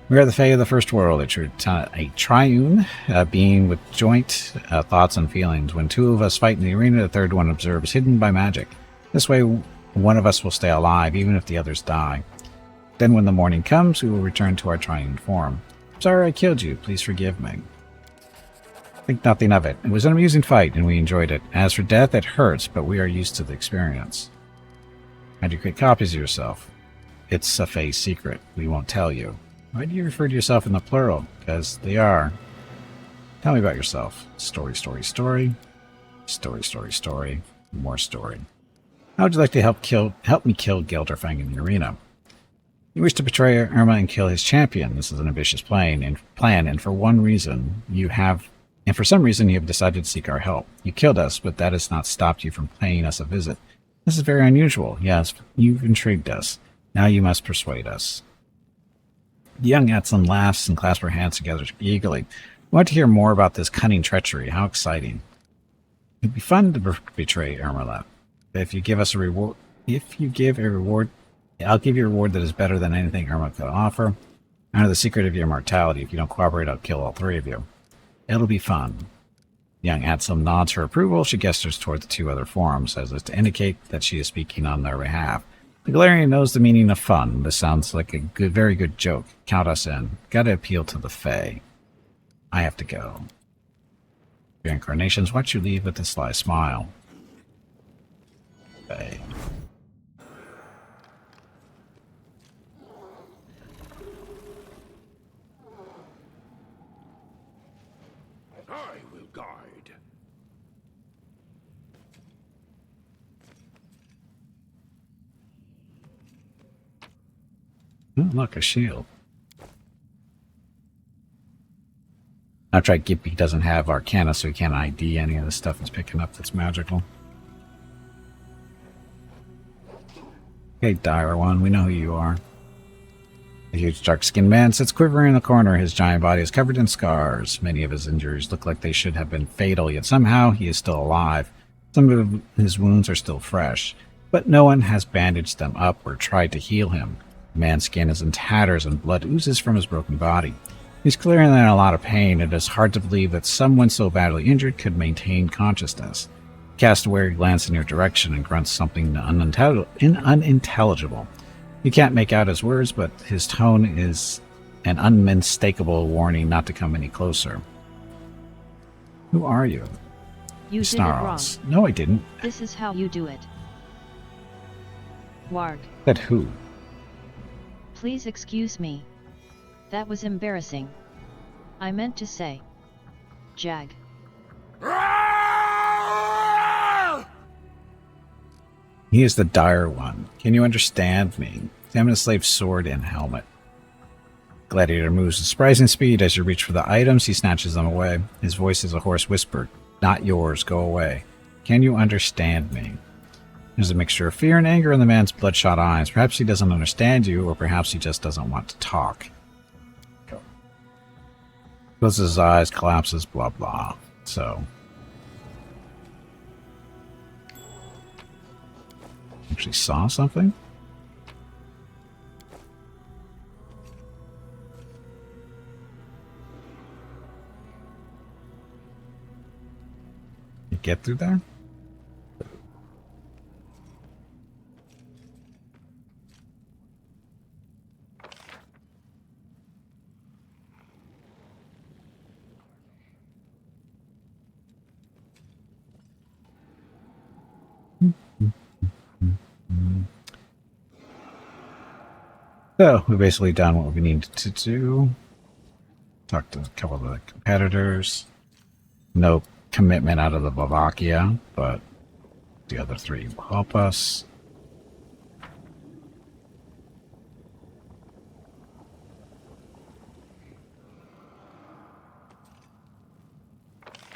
We are the Fae of the First World, a triune being with joint thoughts and feelings. When two of us fight in the arena, the third one observes, hidden by magic. This way, one of us will stay alive, even if the others die. Then when the morning comes, we will return to our triune form. Sorry I killed you. Please forgive me. Think nothing of it. It was an amusing fight, and we enjoyed it. As for death, it hurts, but we are used to the experience. How do you create copies of yourself? It's a Fae secret. We won't tell you. Why do you refer to yourself in the plural? Because they are. Tell me about yourself. Story, story, story. Story, story, story. More story. How would you like to help me kill Gilderfang in the arena? You wish to betray Irma and kill his champion. This is an ambitious plan, and for some reason you have decided to seek our help. You killed us, but that has not stopped you from paying us a visit. This is very unusual. Yes, you've intrigued us. Now you must persuade us. The young Atzlum laughs and clasps her hands together eagerly. We want to hear more about this cunning treachery. How exciting. It'd be fun to betray Irma. If you give us a reward, if you give a reward, I'll give you a reward that is better than anything Irma could offer. I know the secret of your immortality. If you don't cooperate, I'll kill all three of you. It'll be fun. Young Adsum nods her approval. She gestures toward the two other forms, as if to indicate that she is speaking on their behalf. The Galarian knows the meaning of fun. This sounds like a good, very good joke. Count us in. Gotta appeal to the Fae. I have to go. Your incarnations, watch you leave with a sly smile. Fae. I will guide. Oh, look, a shield. I've tried Gimpy doesn't have Arcana, so he can't ID any of the stuff he's picking up that's magical. Okay, dire one, we know who you are. A huge dark-skinned man sits quivering in the corner. His giant body is covered in scars. Many of his injuries look like they should have been fatal, yet somehow he is still alive. Some of his wounds are still fresh, but no one has bandaged them up or tried to heal him. The man's skin is in tatters and blood oozes from his broken body. He's clearly in a lot of pain. It is hard to believe that someone so badly injured could maintain consciousness. He casts a wary glance in your direction and grunts something unintelligible. You can't make out his words, but his tone is an unmistakable warning not to come any closer. Who are you? You did it Snarls. wrong. No, I didn't. This is how you do it. Warg. Said who? Please excuse me. That was embarrassing. I meant to say. Jag. He is the dire one. Can you understand me? Examine the slave's sword and helmet. Gladiator moves with surprising speed. As you reach for the items, he snatches them away. His voice is a hoarse whisper. Not yours. Go away. Can you understand me? There's a mixture of fear and anger in the man's bloodshot eyes. Perhaps he doesn't understand you, or perhaps he just doesn't want to talk. Go. Closes his eyes, collapses, blah blah. So. Actually saw something? You get through there? So, we've basically done what we needed to do. Talked to a couple of the competitors. No commitment out of the Bavakia, but the other three will help us.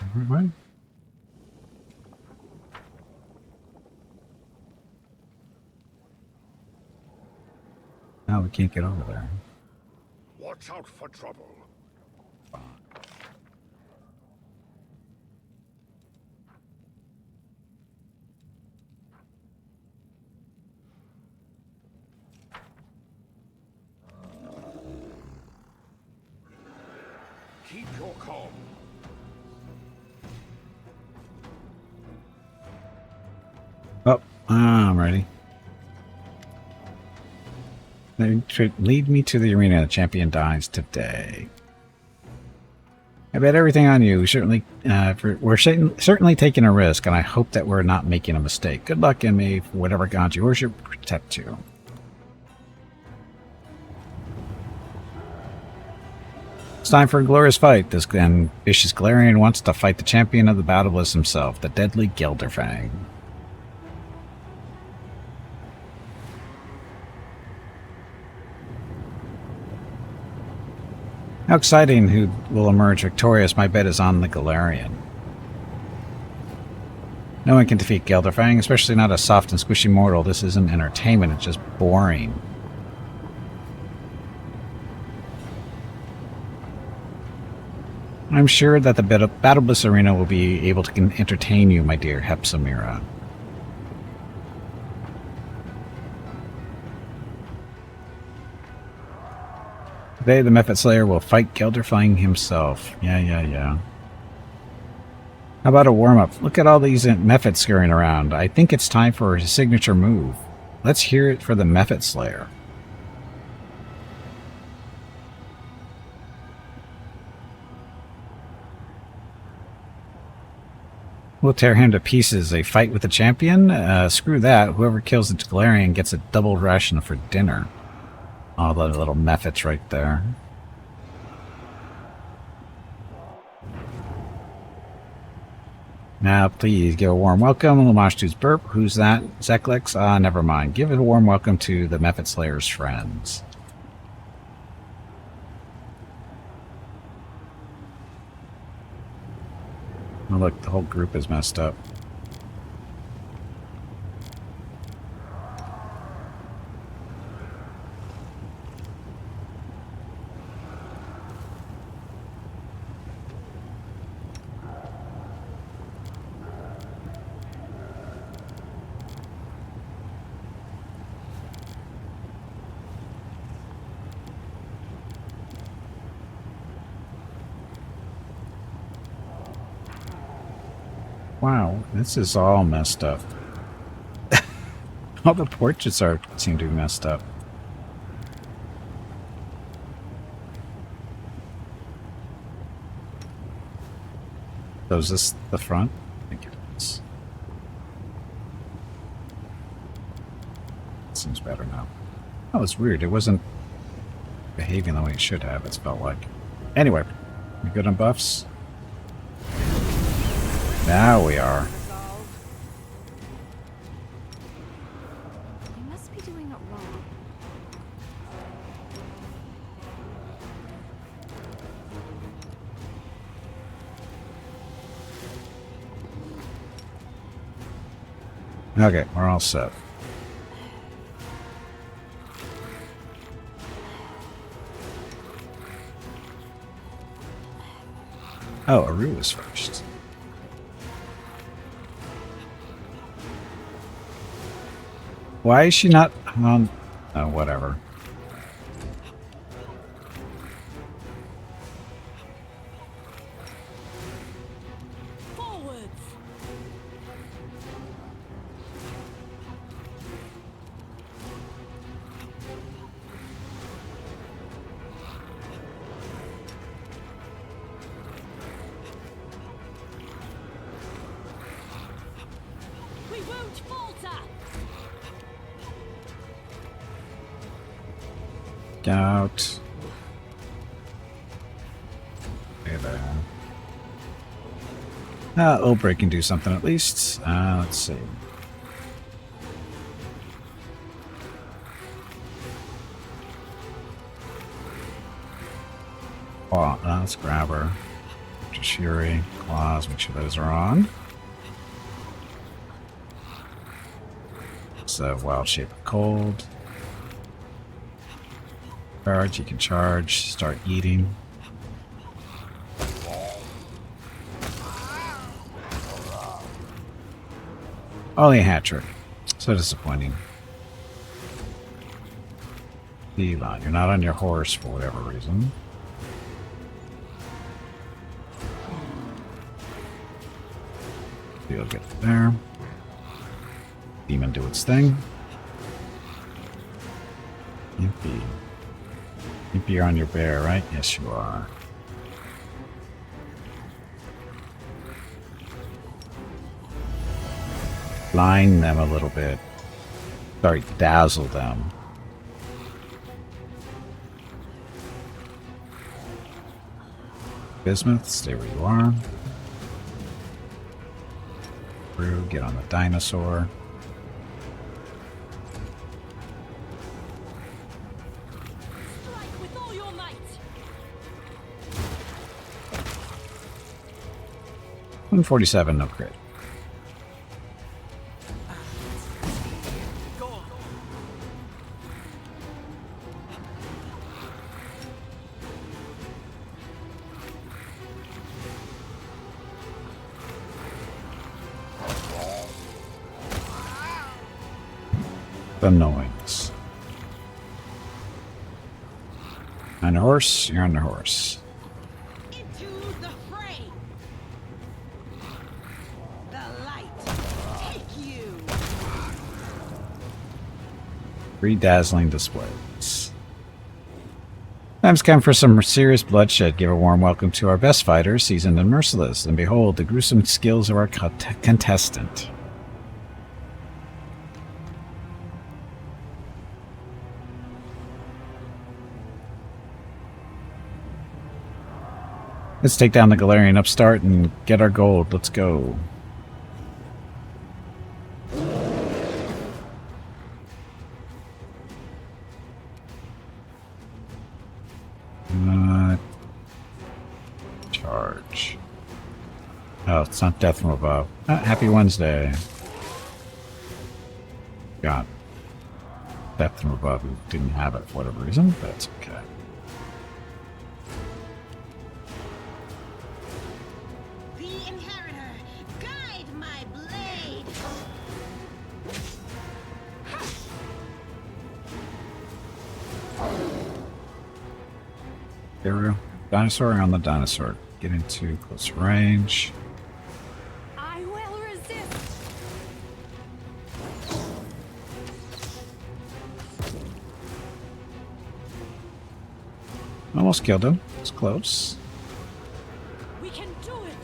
Everybody? No, we can't get over there. Watch out for trouble. Keep your calm. Oh, I'm ready. Lead me to the arena. The champion dies today. I bet everything on you. We're certainly taking a risk, and I hope that we're not making a mistake. Good luck in me for whatever god you worship protect you. It's time for a glorious fight. This ambitious Galarian wants to fight the champion of the battle bliss himself, the deadly Gelderfang. How exciting who will emerge victorious. My bet is on the Galarian. No one can defeat Gelderfang, especially not a soft and squishy mortal. This isn't entertainment, it's just boring. I'm sure that the Battle Bliss Arena will be able to entertain you, my dear Hepsamira. Today, the Mephit Slayer will fight Gelderfang himself. Yeah. How about a warm-up? Look at all these Mephits scurrying around. I think it's time for his signature move. Let's hear it for the Mephit Slayer. We'll tear him to pieces. A fight with the champion? Screw that. Whoever kills the Galarian gets a double ration for dinner. All the little Mephits right there. Now, please give a warm welcome. Homage to's burp. Who's that? Zeklex? Never mind. Give a warm welcome to the Mephit Slayer's friends. Oh, look, the whole group is messed up. Wow, this is all messed up. All the portraits seem to be messed up. So is this the front? I think it is. It seems better now. Oh, it's weird. It wasn't behaving the way it should have, it's felt like. Anyway, we good on buffs? Now we are. You must be doing it wrong. Okay, we're all set. Oh, Aru was first. Why is she not on? Oh, whatever. Forwards. We won't falter. Out. Okay, there. Obreak can do something at least. Let's see. Oh, let's grab her. Fury, claws, make sure those are on. It's a wild shape of cold. Charge, you can charge, start eating. Only a hat trick. So disappointing. Elon, you're not on your horse for whatever reason. You'll get there. Demon do its thing. Gimpy. Gimpy, you're on your bear, right? Yes, you are. Blind them a little bit. Sorry, dazzle them. Bismuth, stay where you are. Brew, get on the dinosaur. Strike with all your might. 147, no crit. The noise. Find a horse. You're on the horse. Into the fray. The light take you. 3 dazzling displays. Time's come for some serious bloodshed. Give a warm welcome to our best fighters, seasoned and merciless, and behold the gruesome skills of our contestant. Let's take down the Galarian upstart and get our gold. Let's go. Charge. Oh, it's not death from above. Happy Wednesday. God. Death from above. We didn't have it for whatever reason. That's okay. The inheritor, guide my blade. There we go. Dinosaur on the dinosaur. Get into close range. I will resist. Almost killed him. It's close. We can do it.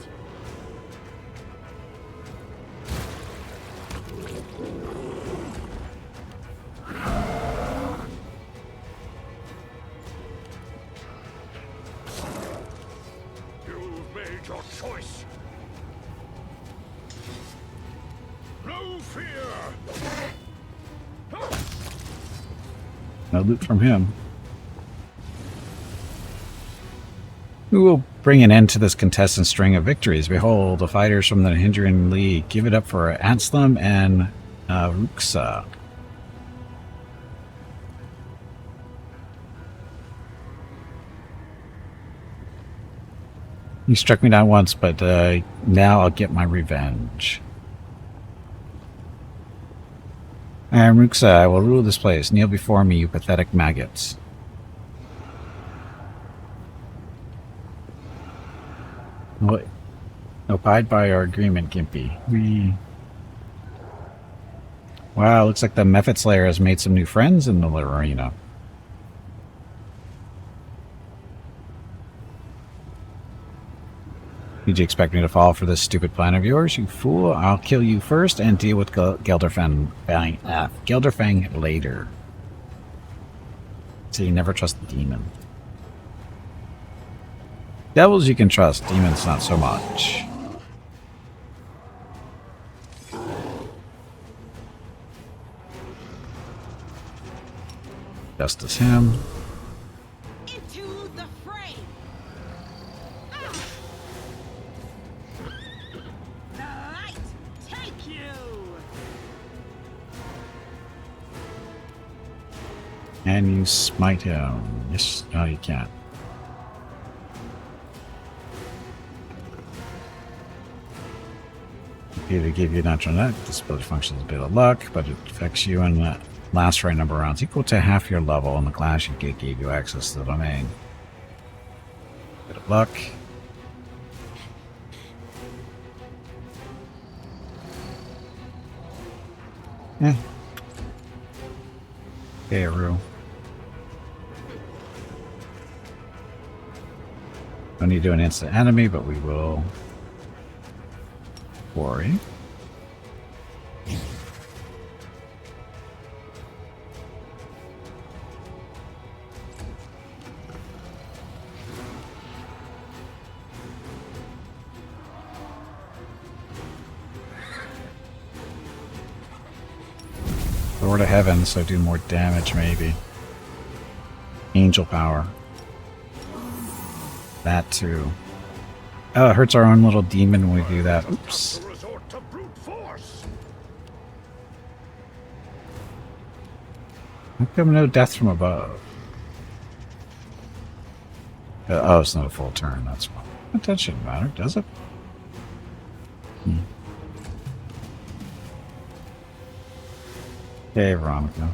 You've made your choice. No fear. No loot from him. Who will bring an end to this contestant string of victories? Behold, the fighters from the Hindran League. Give it up for Anslam and Ruxa. You struck me down once, but now I'll get my revenge. I am Ruxa. I will rule this place. Kneel before me, you pathetic maggots. What? Abide by our agreement, Gimpy. Wow, looks like the Mephit Slayer has made some new friends in the arena. Did you expect me to fall for this stupid plan of yours, you fool? I'll kill you first and deal with Gelderfang later. So you never trust the demon. Devils you can trust, demons not so much. Justice him. Into the fray. Ah! The light take you. And you smite him. Yes, no you can't. To give you natural net. This ability functions a bit of luck, but it affects you and lasts for a number of rounds equal to half your level, and the class you get gave you access to the domain. Bit of luck. Eh. Okay, Aru. Don't need to do an instant enemy, but we will worry. Lord of Heaven, so do more damage maybe. Angel power. That too. Oh, it hurts our own little demon when we do that. Oops. To resort to brute force. How come no death from above? Oh, it's not a full turn, that's why. But that shouldn't matter, does it? Okay, Veronica.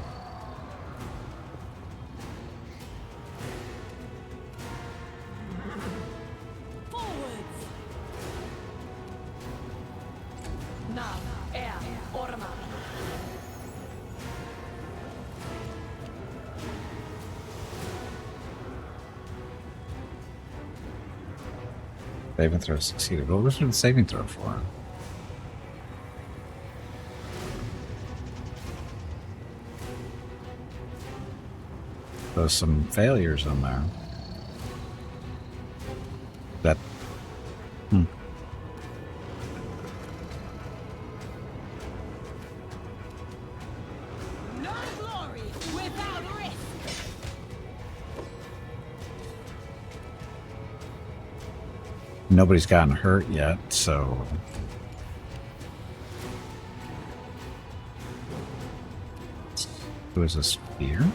Saving throw succeeded. What was the saving throw for? There's some failures in there. That. No glory without risk. Nobody's gotten hurt yet, so. Who is this spear?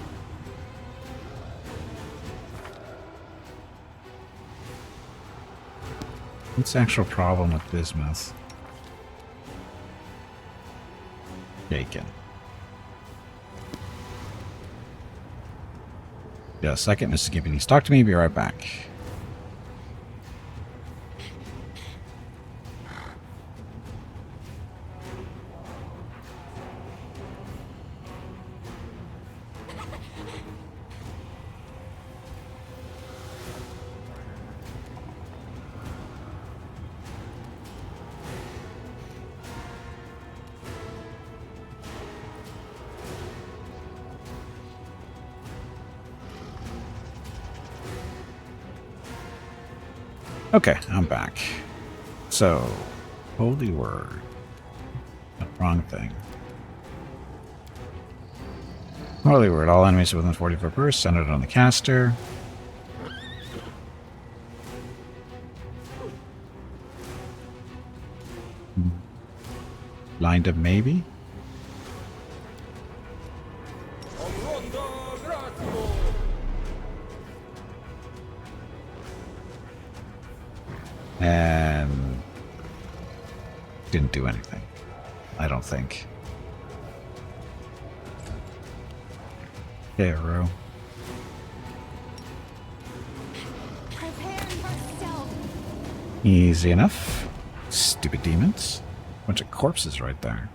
What's the actual problem with bismuth? Bacon. Yeah, second, Mrs. Gimpy needs to talk to me. Be right back. Okay, I'm back. So, holy word. Wrong thing. Holy word. All enemies within 40-foot burst centered on the caster. Lined up, maybe? And didn't do anything. I don't think. Arrow. Easy enough. Stupid demons. Bunch of corpses right there.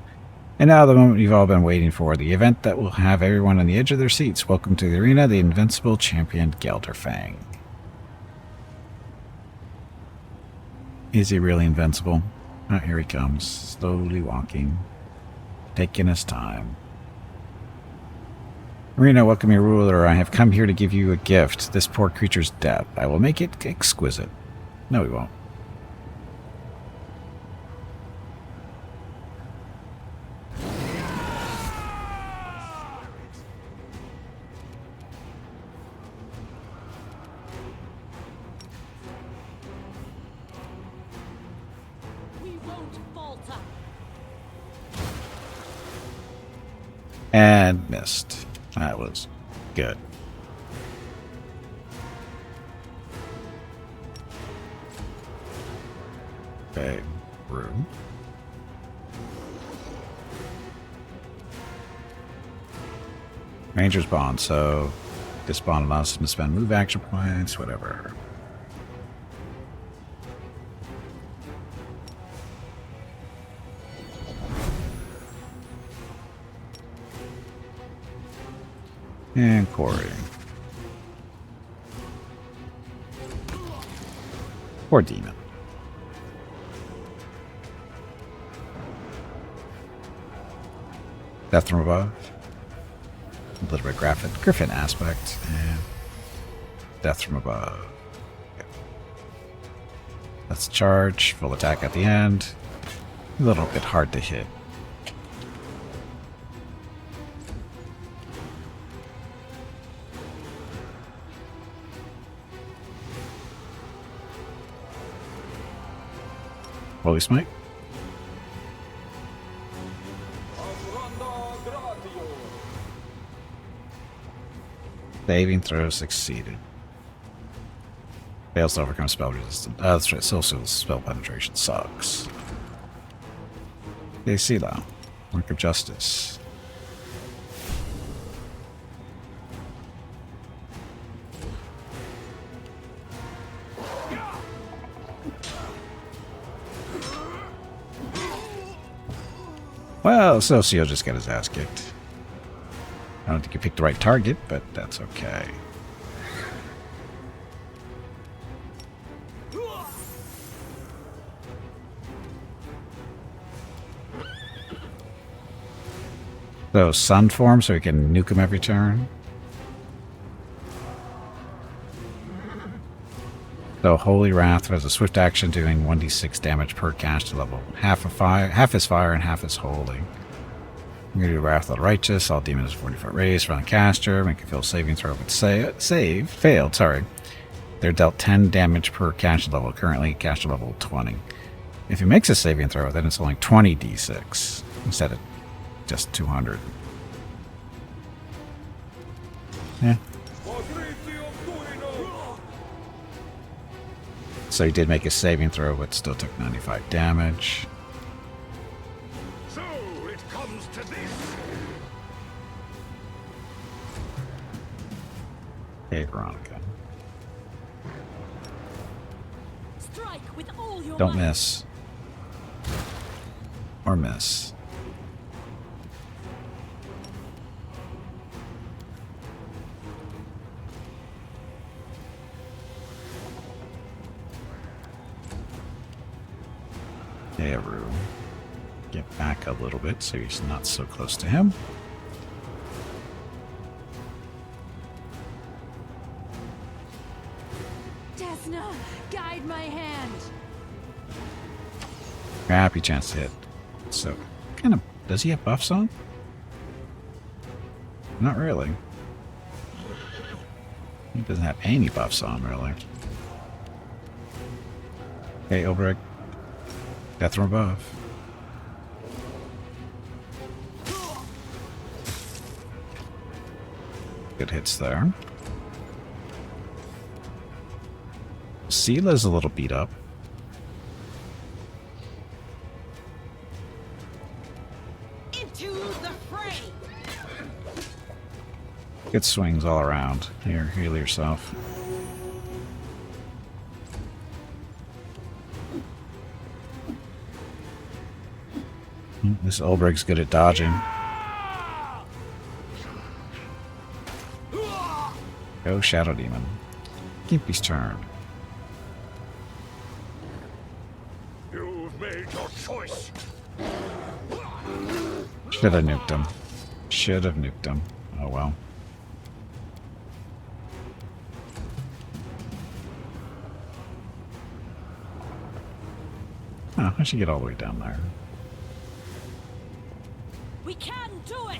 And now the moment you've all been waiting for, the event that will have everyone on the edge of their seats. Welcome to the arena, the invincible champion Gelderfang. Is he really invincible? Oh, here he comes, slowly walking, taking his time. Arena, welcome your ruler. I have come here to give you a gift. This poor creature's death. I will make it exquisite. No, we won't. And missed. That was good. Okay, room. Ranger's bond, so this bond allows him to spend move action points, whatever. And Corey. Poor demon. Death from above. A little bit graphic. Griffin aspect. And death from above. Okay. That's charge. Full attack at the end. A little bit hard to hit. Holy Smite. Saving throw succeeded. Fails to overcome spell resistance. That's right. Social spell penetration sucks. Okay, Sila. Work of Justice. Well, Socio just got his ass kicked. I don't think he picked the right target, but that's okay. So sun form, so we can nuke him every turn. So Holy Wrath has a swift action doing 1d6 damage per caster level. Half is fire and half is holy. I'm going to do Wrath of the Righteous. All demons 40-foot raise from the caster. Make a fail saving throw. But failed, sorry. They're dealt 10 damage per caster level. Currently caster level 20. If he makes a saving throw, then it's only 20d6 instead of just 200. Yeah. So he did make a saving throw, but still took 95 damage. So it comes to this. Hey, Veronica. Strike with all your Don't might. miss. Or miss. Hey, Aru. Get back a little bit so he's not so close to him. Desna, guide my hand. Crappy chance to hit. So, kind of, does he have buffs on? Not really. He doesn't have any buffs on, really. Hey, Ulbrich. Death from above. Good hits there. Seela's a little beat up. Into the fray. Good swings all around. Here, heal yourself. This Ulbrich's good at dodging. Go Shadow Demon. Gimpy's turn. You've made your choice. Should have nuked him. Should have nuked him. Oh well. Oh, I should get all the way down there. We can do it.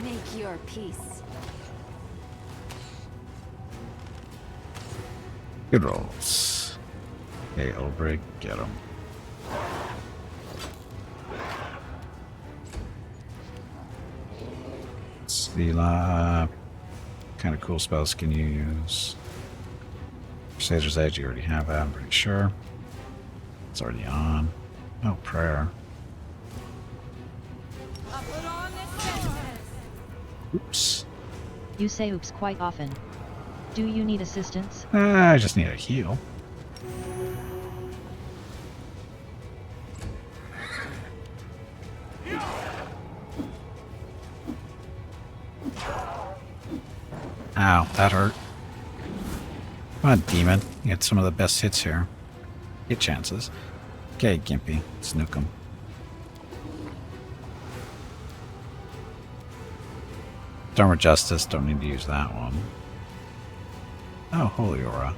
Make your peace. Good rolls. Hey, Ulbrich, get him. Svila. Kind of cool spells can you use? Crusader's Edge, you already have that, I'm pretty sure. It's already on. Oh, prayer. I'll put on this sentence. Oops. You say oops quite often. Do you need assistance? I just need a heal. Ow, that hurt. Come on, demon. You get some of the best hits here. Get chances. Okay, Gimpy. Let's nuke him. Storm of Justice. Don't need to use that one. Oh, Holy Aura.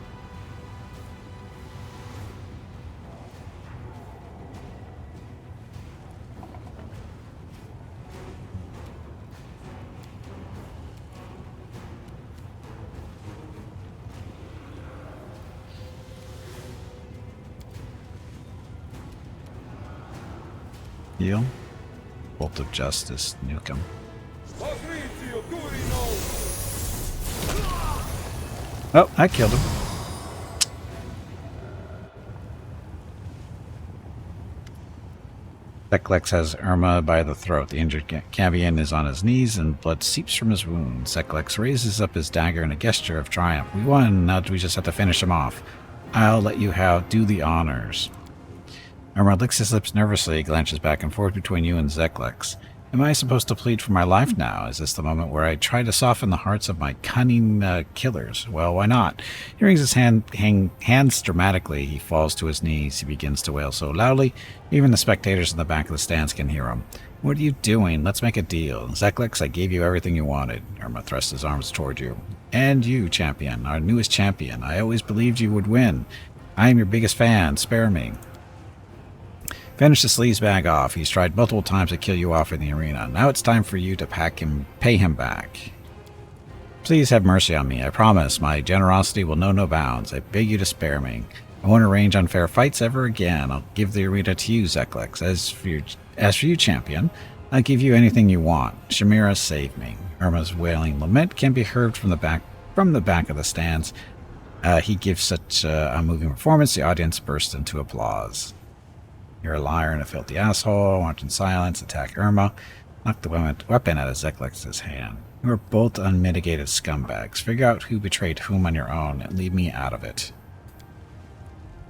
Heal. Bolt of Justice. Nuke him. Oh, I killed him. Seklex has Irma by the throat. The injured Cavian is on his knees and blood seeps from his wound. Seklex raises up his dagger in a gesture of triumph. We won, now we just have to finish him off. I'll let you do the honors. Irma licks his lips nervously, glances back and forth between you and Seklex. Am I supposed to plead for my life now? Is this the moment where I try to soften the hearts of my cunning killers? Well, why not? He wrings his hands dramatically. He falls to his knees. He begins to wail so loudly, even the spectators in the back of the stands can hear him. What are you doing? Let's make a deal. Zeklex, I gave you everything you wanted. Irma thrusts his arms toward you. And you, champion, our newest champion. I always believed you would win. I am your biggest fan. Spare me. Finish the sleaze bag off. He's tried multiple times to kill you off in the arena. Now it's time for you to pay him back. Please have mercy on me. I promise my generosity will know no bounds. I beg you to spare me. I won't arrange unfair fights ever again. I'll give the arena to you, Zeklex. As for you, champion, I'll give you anything you want. Shamira, save me. Irma's wailing lament can be heard from the back of the stands. He gives such a moving performance, the audience bursts into applause. You're a liar and a filthy asshole. Watch in silence. Attack Irma. Knock the weapon out of Zeklex's hand. You are both unmitigated scumbags. Figure out who betrayed whom on your own and leave me out of it.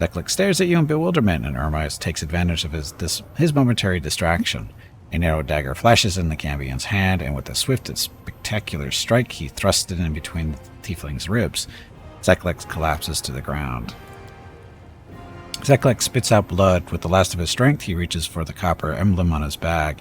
Zeklex stares at you in bewilderment, and Irma takes advantage of his momentary distraction. A narrow dagger flashes in the Cambion's hand, and with a swift and spectacular strike, he thrusts it in between the tiefling's ribs. Zeklex collapses to the ground. Zeklex spits out blood. With the last of his strength, he reaches for the copper emblem on his bag.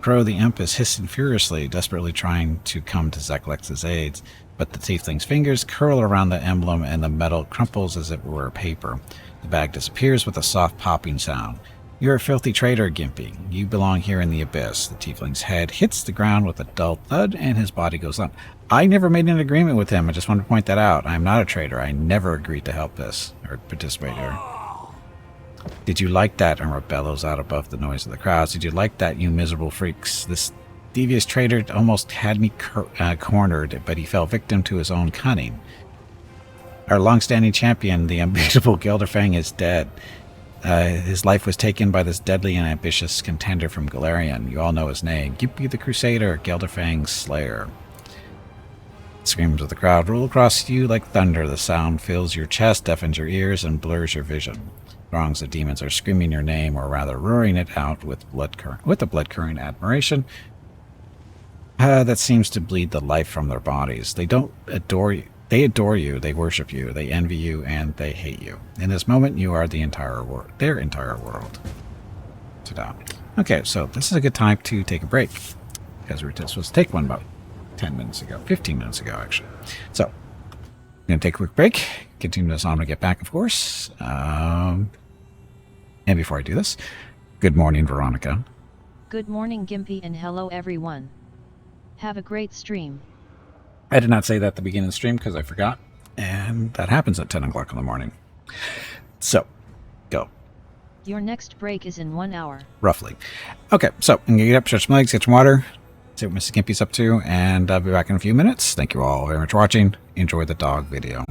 Crow the imp is hissing furiously, desperately trying to come to Zeklex's aid, but the tiefling's fingers curl around the emblem and the metal crumples as if it were paper. The bag disappears with a soft popping sound. You're a filthy traitor, Gimpy. You belong here in the abyss. The tiefling's head hits the ground with a dull thud, and his body goes limp. I never made an agreement with him. I just wanted to point that out. I am not a traitor. I never agreed to help this, or participate here. Did you like that? Irma bellows out above the noise of the crowds. Did you like that, you miserable freaks? This devious traitor almost had me cornered, but he fell victim to his own cunning. Our long-standing champion, the unbeatable Gelderfang, is dead. His life was taken by this deadly and ambitious contender from Galarian. You all know his name. Gimpy the Crusader, Gelderfang's slayer. Screams of the crowd roll across you like thunder. The sound fills your chest, deafens your ears, and blurs your vision. Throngs of demons are screaming your name, or rather roaring it out with a blood-curdling admiration that seems to bleed the life from their bodies. They don't adore you. They adore you, they worship you, they envy you, and they hate you. In this moment, you are the entire world, their entire world. Ta-da. Okay, so this is a good time to take a break, because we were supposed to take one about 10 minutes ago, 15 minutes ago, actually. So, I'm going to take a quick break, continue this on when I get back, of course. And before I do this, good morning, Veronica. Good morning, Gimpy, and hello, everyone. Have a great stream. I did not say that at the beginning of the stream because I forgot, and that happens at 10 o'clock in the morning. So, go. Your next break is in 1 hour. Roughly. Okay, so I'm going to get up, stretch my legs, get some water, see what Mrs. Gimpy's up to, and I'll be back in a few minutes. Thank you all very much for watching. Enjoy the dog video.